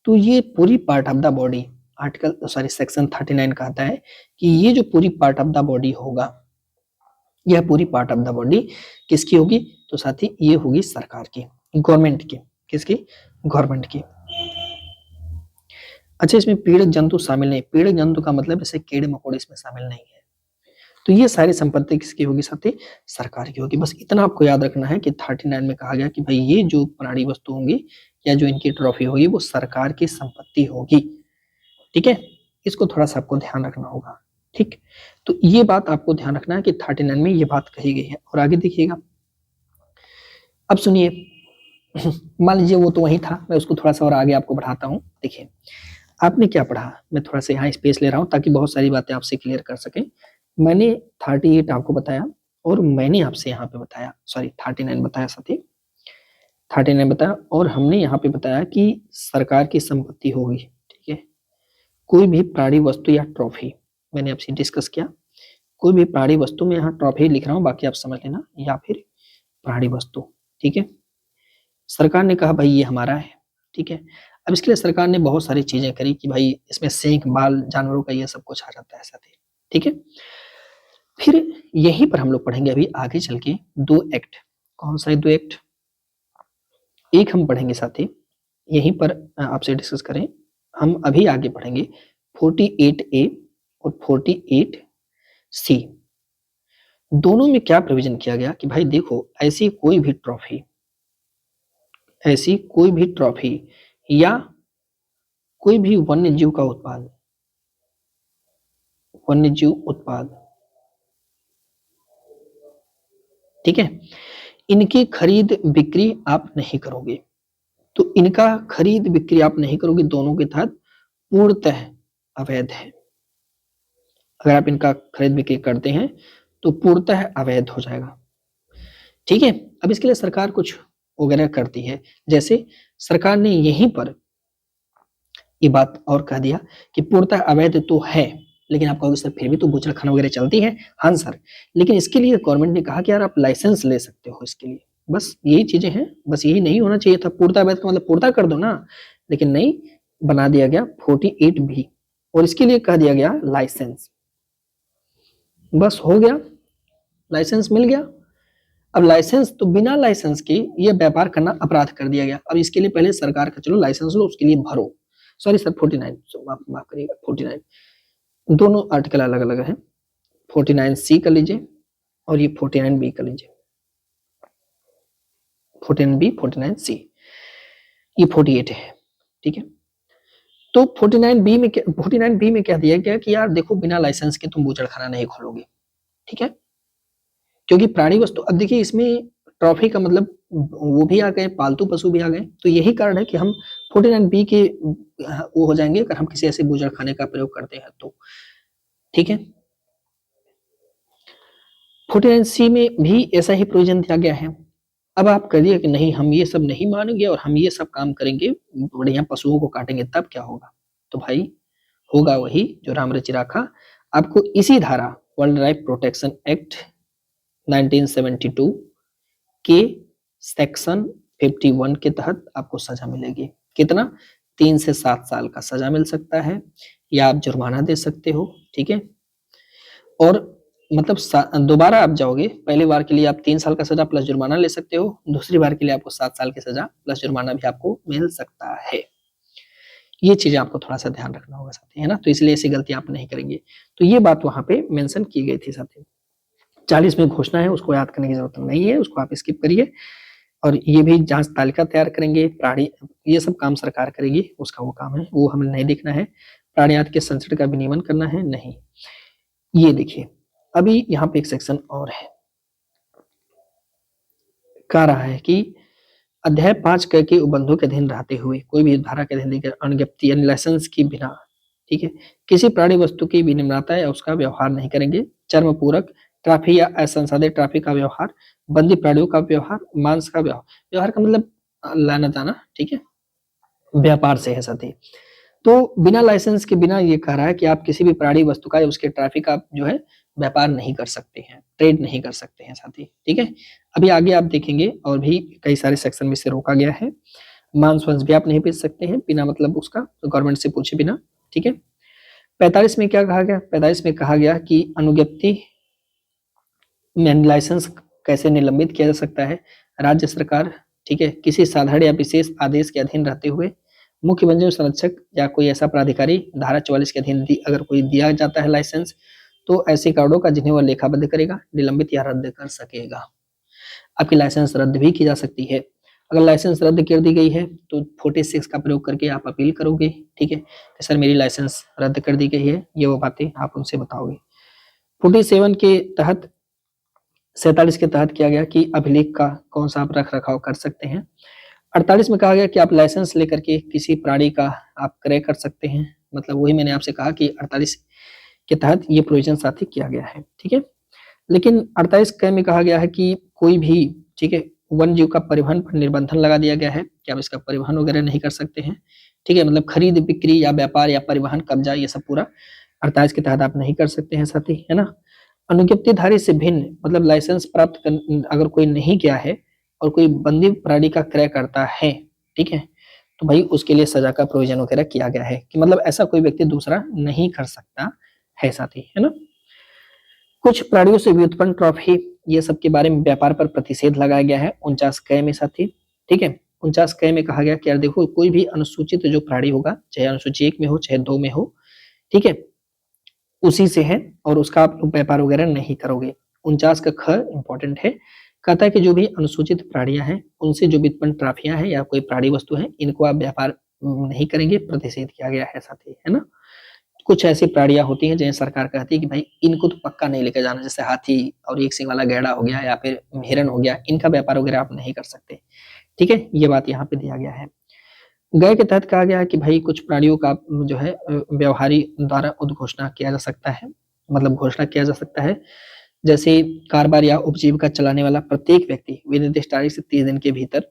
तो ये पूरी part of the body, section 39 कहता है कि ये जो पूरी पार्ट ऑफ द बॉडी होगा, यह पूरी पार्ट ऑफ द बॉडी किसकी होगी, तो साथी ये होगी सरकार की, गवर्नमेंट की। किसकी, गवर्नमेंट की। अच्छा, इसमें पीड़क जंतु शामिल नहीं, पीड़क जंतु का मतलब जैसे कीड़े मकोड़े इसमें शामिल नहीं है। तो ये सारी संपत्ति किसकी होगी साथी, सरकार की होगी। बस इतना आपको याद रखना है कि 39 में कहा गया कि भाई ये जो प्राणी वस्तु होंगी या जो इनकी ट्रॉफी होगी वो सरकार की संपत्ति होगी, ठीक है। इसको थोड़ा सा आपको ध्यान रखना होगा, ठीक। तो ये बात आपको ध्यान रखना है कि 39 में ये बात कही गई है। और आगे देखिएगा, अब सुनिए, मान लीजिए वो तो वही था, मैं उसको थोड़ा सा और आगे आपको बढ़ाता हूँ। देखिए आपने क्या पढ़ा, मैं थोड़ा सा यहाँ स्पेस ले रहा हूँ ताकि बहुत सारी बातें आपसे क्लियर कर सकें। मैंने 38 आपको बताया और मैंने आपसे यहाँ पे बताया, सॉरी 39 बताया साथी, 39 बताया, और हमने यहाँ पे बताया कि सरकार की संपत्ति होगी, ठीक है। कोई भी प्राणी वस्तु या ट्रॉफी मैंने आपसे डिस्कस किया, कोई भी प्राणी वस्तु में यहाँ ट्रॉफी लिख रहा हूँ, बाकी आप समझ लेना, या फिर प्राणी वस्तु, ठीक है। सरकार ने कहा भाई ये हमारा है, ठीक है। अब इसके लिए सरकार ने बहुत सारी चीजें करी कि भाई इसमें सींग, बाल, जानवरों का ये सब कुछ आ जाता है साथी, ठीक है। फिर यहीं पर हम लोग पढ़ेंगे अभी आगे चल के 2 एक्ट। कौन सा है 2 एक्ट, एक हम पढ़ेंगे साथी, यहीं पर आपसे डिस्कस करें, हम अभी आगे पढ़ेंगे 48A और 48C। दोनों में क्या प्रोविजन किया गया कि भाई देखो, ऐसी कोई भी ट्रॉफी या कोई भी वन्य जीव उत्पाद, ठीक है, इनकी खरीद बिक्री आप नहीं करोगे। तो इनका खरीद बिक्री आप नहीं करोगे, दोनों के तहत पूर्णतः अवैध है। अगर आप इनका खरीद बिक्री करते हैं तो पूर्णतः अवैध हो जाएगा, ठीक है। अब इसके लिए सरकार कुछ वगैरह करती है, जैसे सरकार ने यहीं पर ये बात और कह दिया कि पूर्णतः अवैध तो है, लेकिन आप कहोगे सर फिर भी तो बूचड़खाना वगैरह चलती है। हाँ सर, लेकिन इसके लिए गवर्नमेंट ने कहा कि यार आप लाइसेंस ले सकते हो इसके लिए, बस यही चीजें हैं। बस यही नहीं होना चाहिए था, पूर्णतः अवैध का मतलब पूर्णतः कर दो ना, लेकिन नहीं, बना दिया गया 48B और इसके लिए कह दिया गया लाइसेंस। बस हो गया, लाइसेंस मिल गया। अब लाइसेंस तो बिना लाइसेंस के ये व्यापार करना अपराध कर दिया गया। अब इसके लिए पहले सरकार का चलो लाइसेंस लो, उसके लिए भरो। सॉरी सर 49, माफ करिएगा 49, दोनों आर्टिकल अलग अलग है। 49C कर लीजिए और ये 49B कर लीजिए। 49B 49C, ये 48 है, ठीक है। तो 49B में क्या दिया गया कि यार देखो बिना लाइसेंस के तुम बूचड़खाना नहीं खोलोगे, ठीक है, क्योंकि प्राणी वस्तु, अब देखिए इसमें ट्रॉफी का मतलब वो भी आ गए, पालतू पशु भी आ गए, तो यही कारण है कि हम 49B के वो हो जाएंगे अगर हम किसी ऐसे बूचड़खाने का प्रयोग करते हैं तो, ठीक है। 49C में भी ऐसा ही प्रोविजन दिया गया है। अब आप कहिए कि नहीं हम ये सब नहीं मानेंगे और हम ये सब काम करेंगे, बढ़िया पशुओं को काटेंगे, तब क्या होगा? तो भाई होगा वही जो राम रचि राखा। आपको इसी धारा वर्ल्ड लाइफ प्रोटेक्शन एक्ट 1972 के सेक्शन 51 के तहत आपको सजा मिलेगी। कितना? 3 से 7 साल का सजा मिल सकता है या आप जुर्माना दे सकते हो, ठीक है। और मतलब दोबारा आप जाओगे, पहली बार के लिए आप 3 साल का सजा प्लस जुर्माना ले सकते हो, दूसरी बार के लिए आपको 7 साल की सजा प्लस जुर्माना भी आपको मिल सकता है। ये चीजें आपको थोड़ा सा ध्यान रखना होगा साथी, है ना, तो इसलिए ऐसी गलती आप नहीं करेंगे। तो ये बात वहां पे मेंशन की गई थी साथी। 40 में घोषणा है, उसको याद करने की जरूरत नहीं है, उसको आप स्किप करिए। और ये भी जांच तालिका तैयार करेंगे, प्राणी, ये सब काम सरकार करेगी, उसका वो काम है, वो हमें नहीं देखना है। प्राणियात के संचरण का विनियमन करना है नहीं। ये देखिए अभी यहाँ पे एक सेक्शन और है, कह रहा है कि अध्याय 5 के उपबंधों के अधीन रहते हुए कोई भी धारा के अधीन अनगिनती यानी लाइसेंस की बिना, ठीक है, किसी प्राणी वस्तु की विनिम्रता या उसका व्यवहार नहीं करेंगे। चर्म पूरक ट्रॉफी या असंसाधित ट्रॉफी का व्यवहार, बंदी प्राणियों का व्यवहार, मांस का व्यवहार का मतलब लाना ताना, ठीक है, व्यापार से है साथी। तो बिना लाइसेंस के बिना ये कह रहा है कि आप किसी भी प्राणी वस्तु का या उसके ट्रैफिक का जो है व्यापार नहीं कर सकते हैं, ट्रेड नहीं कर सकते हैं साथी, ठीक है। अभी आगे आप देखेंगे और भी कई सारे सेक्शन में से रोका गया है। मांस वंश भी आप नहीं बेच सकते हैं बिना मतलब उसका, तो गवर्नमेंट से पूछे बिना, ठीक है। 45 में क्या कहा गया? 45 में कहा गया कि अनुज्ञप्ति में लाइसेंस कैसे निलंबित किया जा सकता है? राज्य सरकार, ठीक है, किसी साधारण या विशेष आदेश के अधीन रहते हुए मुख्य वन्य संरक्षक या कोई ऐसा प्राधिकारी धारा 44 के अधीन अगर कोई दिया जाता है लाइसेंस, तो ऐसे कार्डों का जिन्हें वह लेखाबद्ध करेगा, निलंबित या रद्द कर सकेगा। आपकी लाइसेंस रद्द भी की जा सकती है। अगर लाइसेंस रद्द कर दी गई है तो 46 का प्रयोग करके आप अपील करोगे, ठीक है, तो सर मेरी लाइसेंस रद्द कर दी गई है, ये वो बातें आप उनसे बताओगे। 47 के तहत 47 के तहत किया गया कि अभिलेख का कौन सा आप रख रखाव कर सकते हैं। 48 में कहा गया कि आप लाइसेंस लेकर के किसी प्राणी का आप क्रय कर सकते हैं, मतलब वही मैंने आपसे कहा कि 48 के तहत ये प्रोविजन साथी किया गया है, ठीक है। लेकिन 48 क में कहा गया है कि कोई भी, ठीक है, वन जीव का परिवहन पर निर्बंधन लगा दिया गया है कि आप इसका परिवहन वगैरह नहीं कर सकते हैं, ठीक है, मतलब खरीद बिक्री या व्यापार या परिवहन कब्जा ये सब पूरा 48 के तहत आप नहीं कर सकते हैं साथी, है ना। अनुज्ञप्तिधारी से भिन्न मतलब लाइसेंस प्राप्त अगर कोई नहीं किया है और कोई बंदी प्राणी का क्रय करता है, ठीक है, तो भाई उसके लिए सजा का प्रोविजन वगैरह किया गया है कि मतलब ऐसा कोई व्यक्ति दूसरा नहीं कर सकता है साथी, है ना। कुछ प्राणियों से व्युत्पन्न ट्रॉफी ये सब के बारे में व्यापार पर प्रतिषेध लगाया गया है 49 में साथी, ठीक है। 49 में कहा गया कि यार देखो कोई भी अनुसूचित जो प्राणी होगा, चाहे अनुसूची 1 में हो चाहे 2 में हो, ठीक है, उसी से है और उसका आप व्यापार वगैरह नहीं करोगे। 49 का ख इंपॉर्टेंट है, कहता है कि जो भी अनुसूचित प्राणियां हैं उनसे जो वित्तपन्न ट्राफियां हैं या कोई प्राणी वस्तु है इनको आप व्यापार नहीं करेंगे, प्रतिषेध किया गया है साथी, है ना। कुछ ऐसी प्राणियां होती हैं जिन्हें सरकार कहती है कि भाई इनको तो पक्का नहीं लेकर जाना, जैसे हाथी और एक सिंग वाला गैंडा हो गया या फिर हिरन हो गया, इनका व्यापार वगैरह आप नहीं कर सकते। ठीक है, ये बात यहाँ पे दिया गया है। गय के तहत कहा गया है कि भाई कुछ प्राणियों का जो है व्यवहारी द्वारा उद्घोषणा किया जा सकता है, मतलब घोषणा किया जा सकता है। जैसे कारोबार या उपजीविका चलाने वाला प्रत्येक व्यक्ति विनिर्दिष्ट तारीख से 30 दिन के भीतर,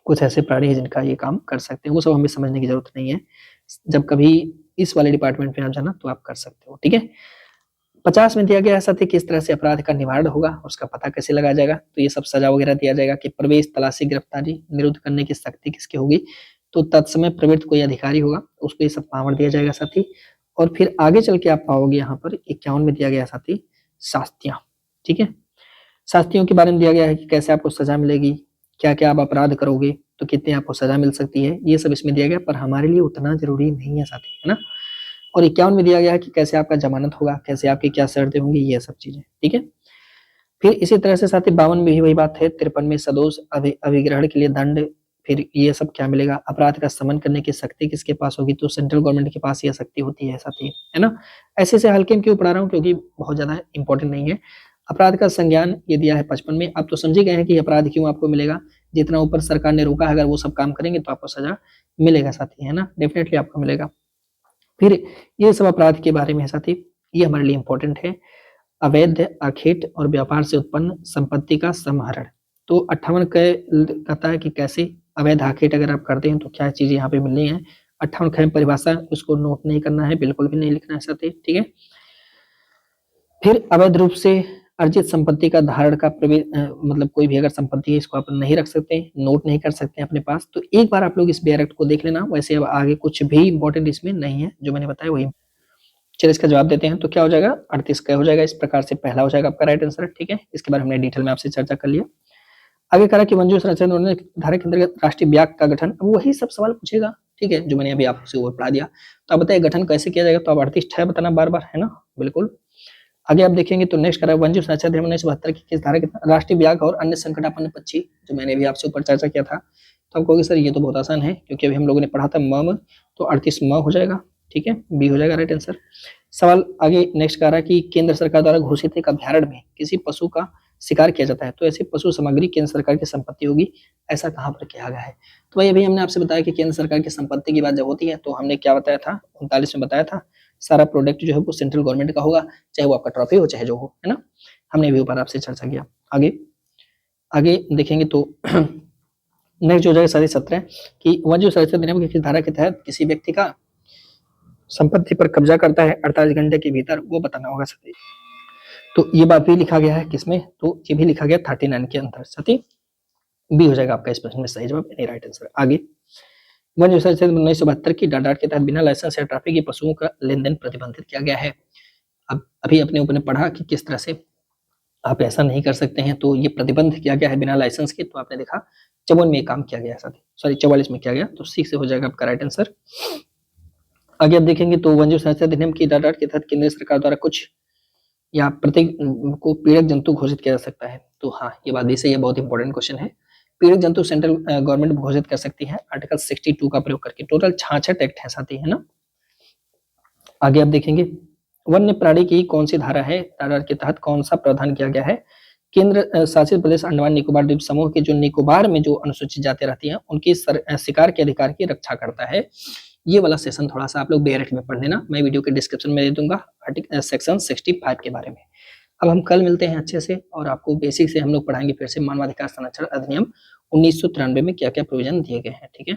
कुछ ऐसे प्राणी हैं जिनका ये काम कर सकते हैं, वो सब हमें समझने की जरूरत नहीं है। जब कभी इस वाले डिपार्टमेंट में आप जाना तो आप कर सकते हो। ठीक है, 50 में दिया गया है साथी किस तरह से अपराध का निवारण होगा, उसका पता कैसे लगाया जाएगा, तो ये सब सजा वगैरह दिया जाएगा कि प्रवेश, तलाशी, गिरफ्तारी, निरुद्ध करने की शक्ति किसकी होगी, तो तत्समय प्रवृत्त कोई अधिकारी होगा उसको ये सब पावर दिया जाएगा साथी। और फिर आगे चल के आप पाओगे यहाँ पर 51 में दिया गया साथी शास्तियां। ठीक है, शास्तियों के बारे में दिया गया है कि कैसे आपको सजा मिलेगी, क्या क्या आप अपराध करोगे तो कितने आपको सजा मिल सकती है, ये सब इसमें दिया गया, पर हमारे लिए उतना जरूरी नहीं है साथी, है ना। और 51 में दिया गया है कि कैसे आपका जमानत होगा, कैसे आपकी क्या शर्तें होंगी, ये सब चीजें। ठीक है, फिर इसी तरह से साथी 52 में भी वही बात है, 53 में सदोष अभिग्रहण के लिए दंड, फिर ये सब क्या मिलेगा, अपराध का समन करने की शक्ति किसके पास होगी, तो सेंट्रल गवर्नमेंट के पास यह शक्ति होती है साथी, है ना। ऐसे से हल्के में क्यों पढ़ा रहा हूँ, क्योंकि बहुत ज्यादा इंपॉर्टेंट नहीं है। अपराध का संज्ञान ये दिया है 55 में, आप तो समझ गए हैं कि अपराध क्यों आपको मिलेगा, जितना ऊपर सरकार ने रोका है अगर वो सब काम करेंगे तो आपको सजा मिलेगा साथी, है ना, डेफिनेटली आपको मिलेगा। फिर ये सब अपराध के बारे में है साथी, ये हमारे लिए इंपॉर्टेंट है। अवैध आखेट और व्यापार से उत्पन्न संपत्ति का समाहरण, तो 58 कहता है कि कैसे अवैध आखेट अगर आप करते हैं तो क्या चीजें यहाँ पे मिलनी है। 58 ख परिभाषा उसको नोट नहीं करना है, बिल्कुल भी नहीं लिखना है साथी। ठीक है, फिर अवैध रूप से अर्जित संपत्ति का धारण का मतलब कोई भी अगर संपत्ति है इसको आप नहीं रख सकते, नोट नहीं कर सकते अपने पास, तो एक बार आप लोग इस बेयर एक्ट को देख लेना। वैसे अब आगे कुछ भी इंपॉर्टेंट इसमें नहीं है, जो मैंने बताया वही। चलिए इसका जवाब देते हैं, तो क्या हो जाएगा 38 का हो जाएगा, इस प्रकार से पहला हो जाएगा आपका राइट आंसर। ठीक है, इसके बारे में हमने डिटेल में आपसे चर्चा कर लिया। आगे कहा कि मंजूर संरचना धारा के अंतर्गत राष्ट्रीय ब्याक का गठन, वही सब सवाल पूछेगा। ठीक है, जो मैंने अभी आपसे वो पढ़ा दिया, तो आप बताइए गठन कैसे किया जाएगा, तो आप 38 है बताना बार बार, है ना, बिल्कुल। आगे आप देखेंगे तो नेक्स्ट करा वन्य संरक्षण अधिनियम 1972 की किस धारा के राष्ट्रीय ब्याघ और अन्य संकटापन्न पक्षी, जो मैंने भी आपसे ऊपर चर्चा किया था। तो आप कहोगे सर ये तो बहुत आसान है, क्योंकि अभी हम लोगों ने पढ़ा था म, तो 38 म हो जाएगा। ठीक है, बी हो जाएगा राइट आंसर। सवाल आगे नेक्स्ट कह रहा है कि केंद्र सरकार द्वारा घोषित एक अभ्यारण्य में किसी पशु का शिकार किया जाता है, तो ऐसी पशु सामग्री केंद्र सरकार की संपत्ति होगी, ऐसा कहाँ पर किया गया है। तो भाई अभी हमने आपसे बताया कि केंद्र सरकार की संपत्ति की बात जब होती है तो हमने क्या बताया था, 39 में बताया था सारा प्रोडक्ट जो है वो सेंट्रल गवर्नमेंट का होगा, चाहे वो आपका ट्रॉफी हो चाहे जो हो, है ना। हमने भी ऊपर आपसे चर्चा किया। आगे आगे देखेंगे तो नेक्स्ट हो जाएगा साढ़े 17 कि वन्य संरक्षण अधिनियम की धारा के तहत किसी व्यक्ति का संपत्ति पर कब्जा करता है 48 घंटे के भीतर, वो बताना होगा साथी। तो ये बात भी लिखा गया है किसमें, तो ये भी लिखा गया 39 के अंदर साथी, बी हो जाएगा आपका इस प्रश्न में सही जवाब, यानी राइट आंसर। आगे वन विषय 1972 की डाडाट के तहत बिना लाइसेंस या ट्रैफिक के पशुओं का लेन देन प्रतिबंधित किया गया है। अब अभी अपने ऊपर ने पढ़ा कि किस तरह से आप ऐसा नहीं कर सकते हैं, तो ये प्रतिबंध किया गया है बिना लाइसेंस के, तो आपने देखा 54 में काम किया गया साथी, सॉरी 44 में किया गया, तो सी से हो जाएगा आपका राइट आंसर। आगे आप देखेंगे तो वन्य संरक्षण अधिनियम की डाडाट के तहत केंद्र सरकार द्वारा कुछ या प्रत्येक को पीड़क जंतु घोषित किया जा सकता है, तो हाँ ये बात भी सही है, बहुत इंपॉर्टेंट क्वेश्चन है। पीड़क जंतु सेंट्रल गवर्नमेंट घोषित कर सकती है आर्टिकल 62 का प्रयोग करके, टोटल 66 एक्ट है साथी, है ना। आगे आप देखेंगे वन्य प्राणी की कौन सी धारा है, धारा के तहत कौन सा प्रावधान किया गया है, केंद्र शासित प्रदेश अंडमान निकोबार द्वीप समूह के जो निकोबार में जो अनुसूचित जाति रहती हैं उनकी शिकार के अधिकार की रक्षा करता है। ये वाला सेशन थोड़ा सा आप लोग बेरेट में पढ़ लेना, मैं वीडियो के डिस्क्रिप्शन में दे दूंगा सेक्शन 65 के बारे में। अब हम कल मिलते हैं अच्छे से, और आपको बेसिक से हम लोग पढ़ाएंगे फिर से मानवाधिकार संरक्षण अधिनियम 1993 में क्या क्या प्रोविजन दिए गए हैं। ठीक है।